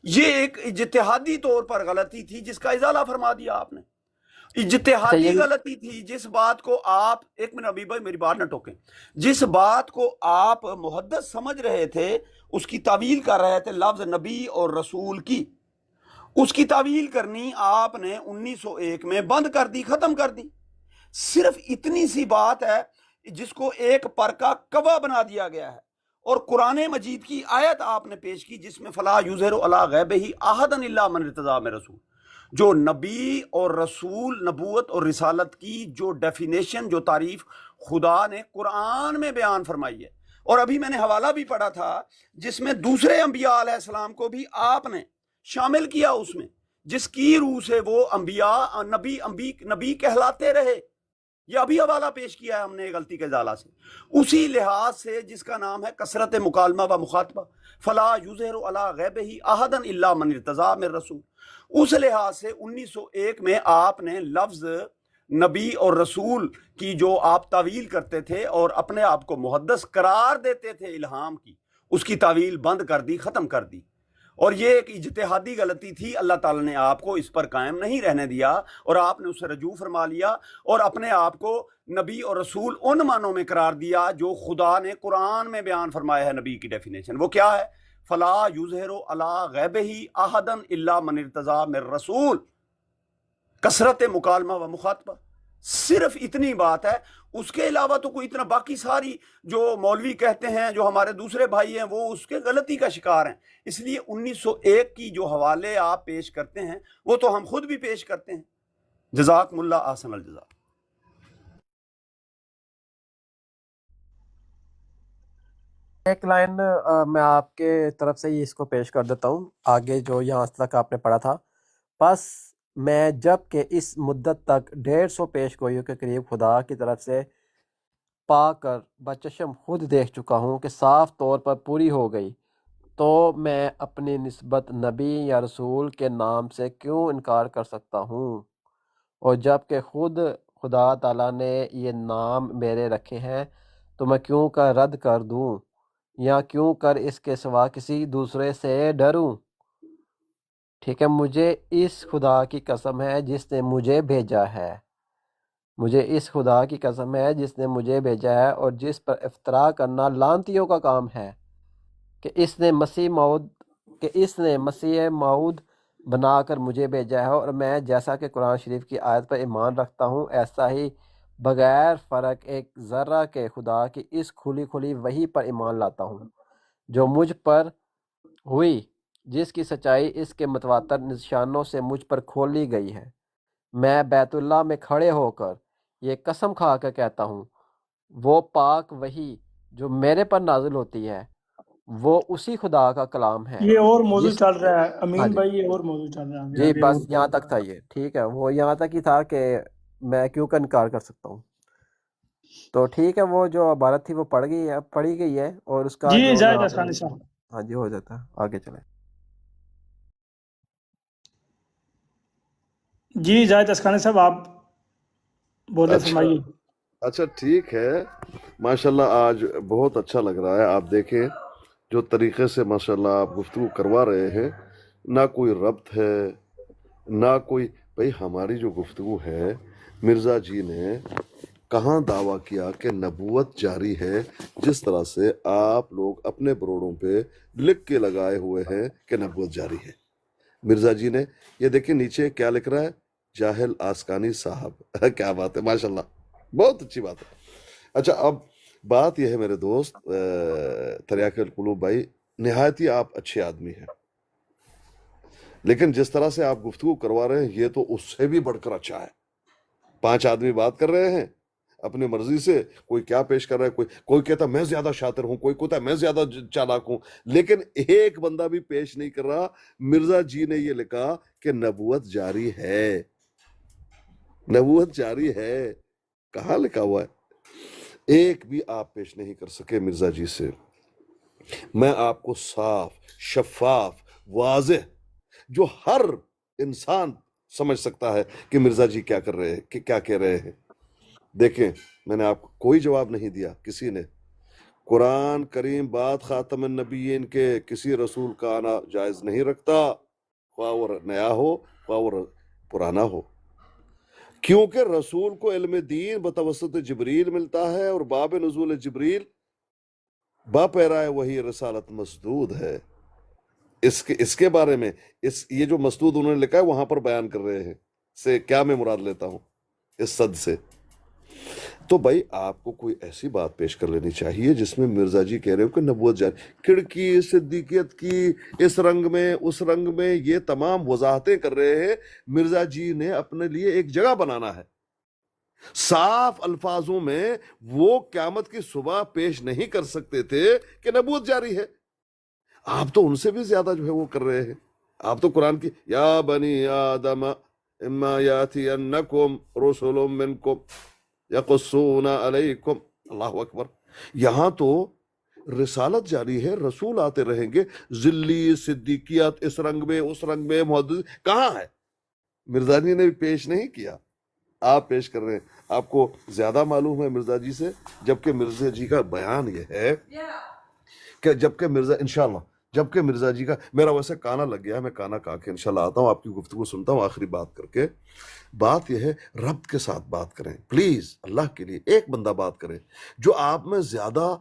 یہ ایک اجتہادی طور پر غلطی تھی جس کا ازالہ فرما دیا آپ نے. اجتہادی غلطی تھی جس بات کو آپ، ایک منٹ ابھی بھائی میری بات نہ ٹوکیں، جس بات کو آپ محدث سمجھ رہے تھے اس کی تعویل کر رہے تھے لفظ نبی اور رسول کی، اس کی تعویل کرنی آپ نے 1901 میں بند کر دی، ختم کر دی. صرف اتنی سی بات ہے جس کو ایک پر کا کوا بنا دیا گیا ہے. اور قرآن مجید کی آیت آپ نے پیش کی جس میں فلا یظہر علی غیبہ احدا الا من ارتضی من رسول، جو نبی اور رسول، نبوت اور رسالت کی جو ڈیفینیشن، جو تعریف خدا نے قرآن میں بیان فرمائی ہے. اور ابھی میں نے حوالہ بھی پڑھا تھا جس میں دوسرے انبیاء علیہ السلام کو بھی آپ نے شامل کیا اس میں، جس کی روح سے وہ انبیاء نبی کہلاتے رہے. یہ ابھی حوالہ پیش کیا ہے ہم نے غلطی کے ازالہ سے. اسی لحاظ سے جس کا نام ہے کثرت مکالمہ و مخاطبہ، فلا یظہر علی غیبہ احدا الا من ارتضی من رسول، اس لحاظ سے 1901 میں آپ نے لفظ نبی اور رسول کی جو آپ تعویل کرتے تھے اور اپنے آپ کو محدث قرار دیتے تھے الہام کی، اس کی تعویل بند کر دی، ختم کر دی. اور یہ ایک اجتہادی غلطی تھی، اللہ تعالیٰ نے آپ کو اس پر قائم نہیں رہنے دیا اور آپ نے اس سے رجوع فرما لیا اور اپنے آپ کو نبی اور رسول ان معنوں میں قرار دیا جو خدا نے قرآن میں بیان فرمایا ہے. نبی کی ڈیفینیشن وہ کیا ہے؟ فلا یظہر علی غیبہ احدا الا من ارتضی من رسول، کثرت مکالمہ و مخاطبہ، صرف اتنی بات ہے. اس کے علاوہ تو کوئی اتنا، باقی ساری جو مولوی کہتے ہیں، جو ہمارے دوسرے بھائی ہیں، وہ اس کے غلطی کا شکار ہیں. اس لیے 1901 کی جو حوالے آپ پیش کرتے ہیں وہ تو ہم خود بھی پیش کرتے ہیں. جزاکم اللہ احسن الجزا. ایک لائن میں آپ کے طرف سے ہی اس کو پیش کر دیتا ہوں، آگے جو یہاں تک آپ نے پڑھا تھا. پس میں جب کہ اس مدت تک 150 پیش گوئیوں کے قریب خدا کی طرف سے پا کر بچشم خود دیکھ چکا ہوں کہ صاف طور پر پوری ہو گئی، تو میں اپنی نسبت نبی یا رسول کے نام سے کیوں انکار کر سکتا ہوں؟ اور جب کہ خود خدا تعالیٰ نے یہ نام میرے رکھے ہیں تو میں کیوں کر رد کر دوں یا کیوں کر اس کے سوا کسی دوسرے سے ڈروں؟ ٹھیک ہے، مجھے اس خدا کی قسم ہے جس نے مجھے بھیجا ہے مجھے اس خدا کی قسم ہے جس نے مجھے بھیجا ہے اور جس پر افطرا کرنا لانتیوں کا کام ہے کہ اس نے مسیح موعود بنا کر مجھے بھیجا ہے، اور میں جیسا کہ قرآن شریف کی آیت پر ایمان رکھتا ہوں ایسا ہی بغیر فرق ایک ذرہ کے خدا کی اس کھلی کھلی وحی پر ایمان لاتا ہوں جو مجھ پر ہوئی، جس کی سچائی اس کے متواتر نشانوں سے مجھ پر کھولی گئی ہے۔ میں بیت اللہ میں کھڑے ہو کر یہ قسم کھا کر کہتا ہوں، وہ پاک وحی جو میرے پر نازل ہوتی ہے وہ اسی خدا کا کلام ہے یہ اور موضوع جس چل رہا ہے ہاں امین جی بھائی، یہ اور موضوع چل رہا ہے، آگے جی آگے بس اور یہاں تک تھا یہ، ٹھیک ہے، وہ یہاں تک ہی تھا کہ میں کیوں کا انکار کر سکتا ہوں۔ تو ٹھیک ہے، وہ جو عبارت تھی وہ پڑھی گئی ہے، اور اس کا جی جو زاہد یہاں اسقانی پہ صاحب، ہاں جی ہو جاتا ہے، آگے چلیں۔ جی زاہد اسقانی صاحب آپ بولے، اچھا فرمائیے۔ اچھا ٹھیک ہے، ماشاءاللہ آج بہت اچھا لگ رہا ہے۔ آپ دیکھیں جو طریقے سے ماشاءاللہ آپ گفتگو کروا رہے ہیں، نہ کوئی ربط ہے نہ کوئی، بھئی ہماری جو گفتگو ہے، مرزا جی نے کہاں دعویٰ کیا کہ نبوت جاری ہے، جس طرح سے آپ لوگ اپنے بروڑوں پہ لکھ کے لگائے ہوئے ہیں کہ نبوت جاری ہے۔ مرزا جی نے یہ دیکھیں نیچے کیا لکھ رہا ہے، جاہل آسکانی صاحب کیا بات ہے، ماشاءاللہ بہت اچھی بات ہے۔ اچھا اب بات یہ ہے میرے دوست تریاق القلوب بھائی، نہایت ہی آپ اچھے آدمی ہیں، لیکن جس طرح سے آپ گفتگو کروا رہے ہیں یہ تو اس سے بھی بڑھ کر اچھا ہے۔ 5 آدمی بات کر رہے ہیں اپنی مرضی سے، کوئی کیا پیش کر رہا ہے، کوئی کہتا ہے میں زیادہ شاطر ہوں، کوئی کہتا ہے میں زیادہ چالاک ہوں، لیکن ایک بندہ بھی پیش نہیں کر رہا۔ مرزا جی نے یہ لکھا کہ نبوت جاری ہے، نبوت جاری ہے، کہاں لکھا ہوا ہے؟ ایک بھی آپ پیش نہیں کر سکے مرزا جی سے۔ میں آپ کو صاف، شفاف، واضح، جو ہر انسان سمجھ سکتا ہے کہ مرزا جی کیا کر رہے ہیں، کہ کیا کہہ رہے ہیں۔ دیکھیں میں نے آپ کو کوئی جواب نہیں دیا کسی نے۔ قرآن کریم بات خاتم النبیین کے کسی رسول کا آنا جائز نہیں رکھتا، خواہ وہ نیا ہو خواہ وہ پرانا ہو، کیونکہ رسول کو علم دین بتوسط جبریل ملتا ہے، اور باب نزول جبریل با پیرائے وہی رسالت مسدود ہے۔ اس کے بارے میں یہ جو مسدود انہوں نے لکھا ہے وہاں پر بیان کر رہے ہیں، سے کیا میں مراد لیتا ہوں اس صد سے۔ تو بھائی آپ کو کوئی ایسی بات پیش کر لینی چاہیے جس میں مرزا جی کہہ رہے ہو کہ نبوت جاری، کھڑکی صدیقیت کی اس رنگ میں اس رنگ میں، یہ تمام وضاحتیں کر رہے ہیں۔ مرزا جی نے اپنے لیے ایک جگہ بنانا ہے، صاف الفاظوں میں وہ قیامت کی صبح پیش نہیں کر سکتے تھے کہ نبوت جاری ہے۔ آپ تو ان سے بھی زیادہ جو ہے وہ کر رہے ہیں۔ آپ تو قرآن کی یا بنی آدم اما یاتینکم رسل منکم یقصون علیکم، اللہ اکبر، یہاں تو رسالت جاری ہے، رسول آتے رہیں گے، ذلی صدیقیت اس رنگ میں اس رنگ میں، محدث کہاں ہے؟ مرزا جی نے پیش نہیں کیا، آپ پیش کر رہے ہیں۔ آپ کو زیادہ معلوم ہے مرزا جی سے، جبکہ مرزا جی کا بیان یہ ہے کہ جبکہ مرزا جی کا، میرا ویسے کانا لگ گیا ہے، میں کانا کھا کے انشاءاللہ آتا ہوں، آپ کی گفتگو سنتا ہوں آخری بات کر کے۔ بات یہ ہے ربط کے ساتھ بات کریں پلیز، اللہ کے لیے ایک بندہ بات کریں جو آپ میں زیادہ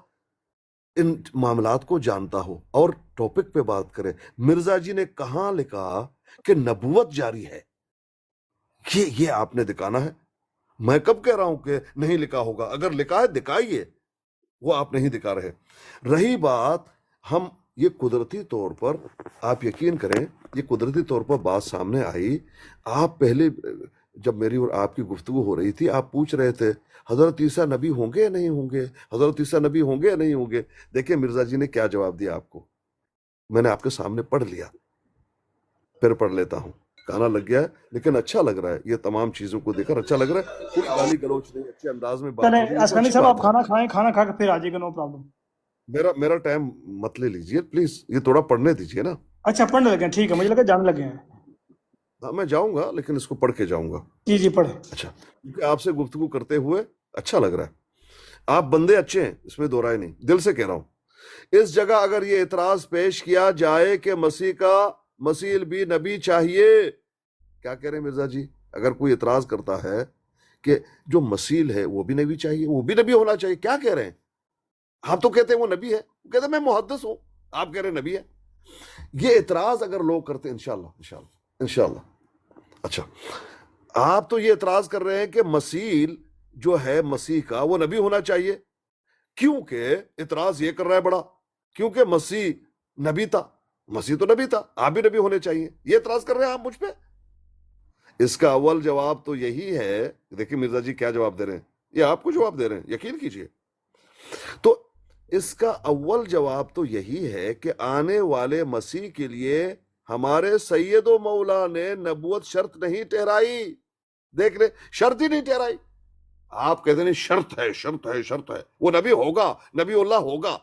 ان معاملات کو جانتا ہو اور ٹاپک پہ بات کرے۔ مرزا جی نے کہاں لکھا کہ نبوت جاری ہے؟ یہ آپ نے دکھانا ہے۔ میں کب کہہ رہا ہوں کہ نہیں لکھا ہوگا؟ اگر لکھا ہے دکھائیے، وہ آپ نہیں دکھا رہے۔ رہی بات، ہم یہ قدرتی طور پر، آپ یقین کریں یہ قدرتی طور پر بات سامنے آئی۔ آپ پہلے جب میری اور آپ کی گفتگو ہو رہی تھی آپ پوچھ رہے تھے حضرت عیسیٰ نبی ہوں گے یا نہیں ہوں گے، حضرت عیسیٰ نبی ہوں گے یا نہیں ہوں گے۔ دیکھیں مرزا جی نے کیا جواب دیا آپ کو، میں نے آپ کے سامنے پڑھ لیا، پھر پڑھ لیتا ہوں، کانا لگ گیا ہے لیکن اچھا لگ رہا ہے، یہ تمام چیزوں کو دیکھ کر اچھا لگ رہا ہے، کوئی گالی گلوچ نہیں، اچھے انداز میں بات ہو رہی چلیں ہے تو اسقانی اچھی صاحب بات آپ ہے۔ کھانا کھائیں، کھانا کھا کے پھر آ جائیے گا، نو پرابلم۔ میرا ٹائم مت لے لیجئے پلیز، یہ تھوڑا پڑھنے دیجئے نا۔ اچھا پڑھنے لگے ہیں، ٹھیک ہے، مجھے لگا جانے لگے ہیں۔ ہاں میں جاؤں گا لیکن اس کو پڑھ کے جاؤں گا۔ جی جی پڑھیں۔ اچھا، کیونکہ آپ سے گفتگو کرتے ہوئے اچھا لگ رہا ہے، آپ بندے اچھے ہیں، اس میں دو رائے نہیں، دل سے کہہ رہا ہوں۔ اس جگہ اگر یہ اعتراض پیش کیا جائے کہ مسیح بھی نبی چاہیے، کیا کہہ رہے ہیں مرزا جی؟ اگر کوئی اعتراض کرتا ہے کہ جو مسیل ہے وہ بھی نبی چاہیے، وہ بھی نبی ہونا چاہیے. کیا کہہ رہے ہیں آپ؟ تو کہتے ہیں وہ نبی ہے، کہتے ہیں میں محدث ہوں، آپ کہہ رہے ہیں نبی ہے. یہ اعتراض اگر لوگ کرتے ہیں انشاءاللہ. اچھا، آپ تو یہ اعتراض کر رہے ہیں کہ مسیل جو ہے مسیح کا وہ نبی ہونا چاہیے، کیونکہ اعتراض یہ کر رہا ہے بڑا، کیونکہ مسیح نبی تھا، مسیح تو نبی تھا، آپ بھی نبی ہونے چاہیے. یہ اعتراض کر رہے ہیں آپ مجھ پہ. اس کا اول جواب تو یہی ہے، دیکھیں مرزا جی کیا جواب دے رہے ہیں، یہ آپ کو جواب دے رہے ہیں، یقین کیجئے. تو اس کا اول جواب تو یہی ہے کہ آنے والے مسیح کے لیے ہمارے سید و مولا نے نبوت شرط نہیں ٹھہرائی. دیکھ لیں، شرط ہی نہیں ٹھہرائی. آپ کہتے ہیں شرط ہے وہ نبی ہوگا، نبی اللہ ہوگا،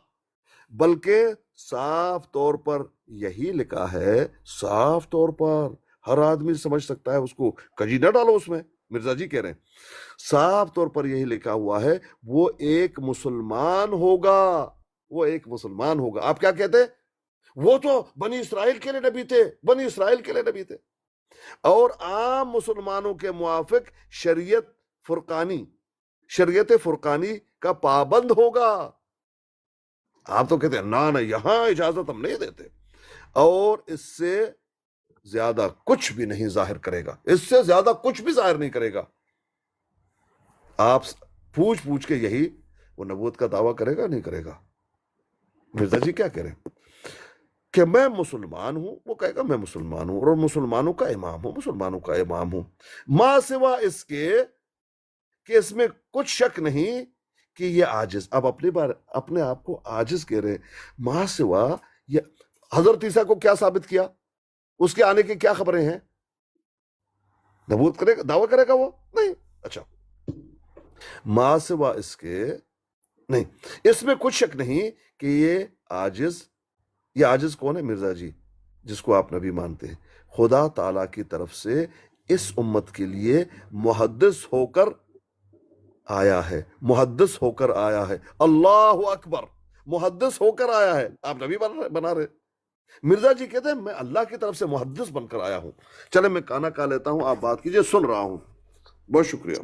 بلکہ صاف طور پر یہی لکھا ہے، صاف طور پر ہر آدمی سمجھ سکتا ہے، اس کو کجی نہ ڈالو اس میں. مرزا جی کہہ رہے ہیں صاف طور پر یہی لکھا ہوا ہے، وہ ایک مسلمان ہوگا، وہ ایک مسلمان ہوگا. آپ کیا کہتے ہیں؟ وہ تو بنی اسرائیل کے لیے نبی تھے، بنی اسرائیل کے لیے نبی تھے، اور عام مسلمانوں کے موافق شریعت فرقانی کا پابند ہوگا. آپ تو کہتے ہیں نہ یہاں اجازت ہم نہیں دیتے، اور اس سے زیادہ کچھ بھی نہیں ظاہر کرے گا، اس سے زیادہ کچھ بھی ظاہر نہیں کرے گا. آپ پوچھ کے یہی وہ نبوت کا دعویٰ کرے گا نہیں کرے گا؟ مرزا جی کیا کہہ رہے ہیں کہ میں مسلمان ہوں، وہ کہے گا میں مسلمان ہوں اور مسلمانوں کا امام ہوں، ما سوا اس کے کہ اس میں کچھ شک نہیں کہ یہ عاجز. اب اپنے آپ کو عاجز کہہ رہے ہیں، ما سوا. یہ حضرت عیسیٰ کو کیا ثابت کیا؟ اس کے آنے کی کیا خبریں ہیں؟ نبوت کرے گا، دعویٰ کرے گا وہ نہیں. اچھا، ما سوا اس کے نہیں، اس میں کچھ شک نہیں کہ یہ عاجز کون ہے مرزا جی؟ جس کو آپ نبی مانتے ہیں، خدا تعالیٰ کی طرف سے اس امت کے لیے محدث ہو کر آیا ہے. اللہ اکبر، محدث ہو کر آیا ہے. آپ نبی بنا رہے. مرزا جی کہتے ہیں میں اللہ کی طرف سے محدث بن کر آیا ہوں. چلے میں کھانا کھا لیتا ہوں، آپ بات کیجئے، سن رہا ہوں. بہت شکریہ.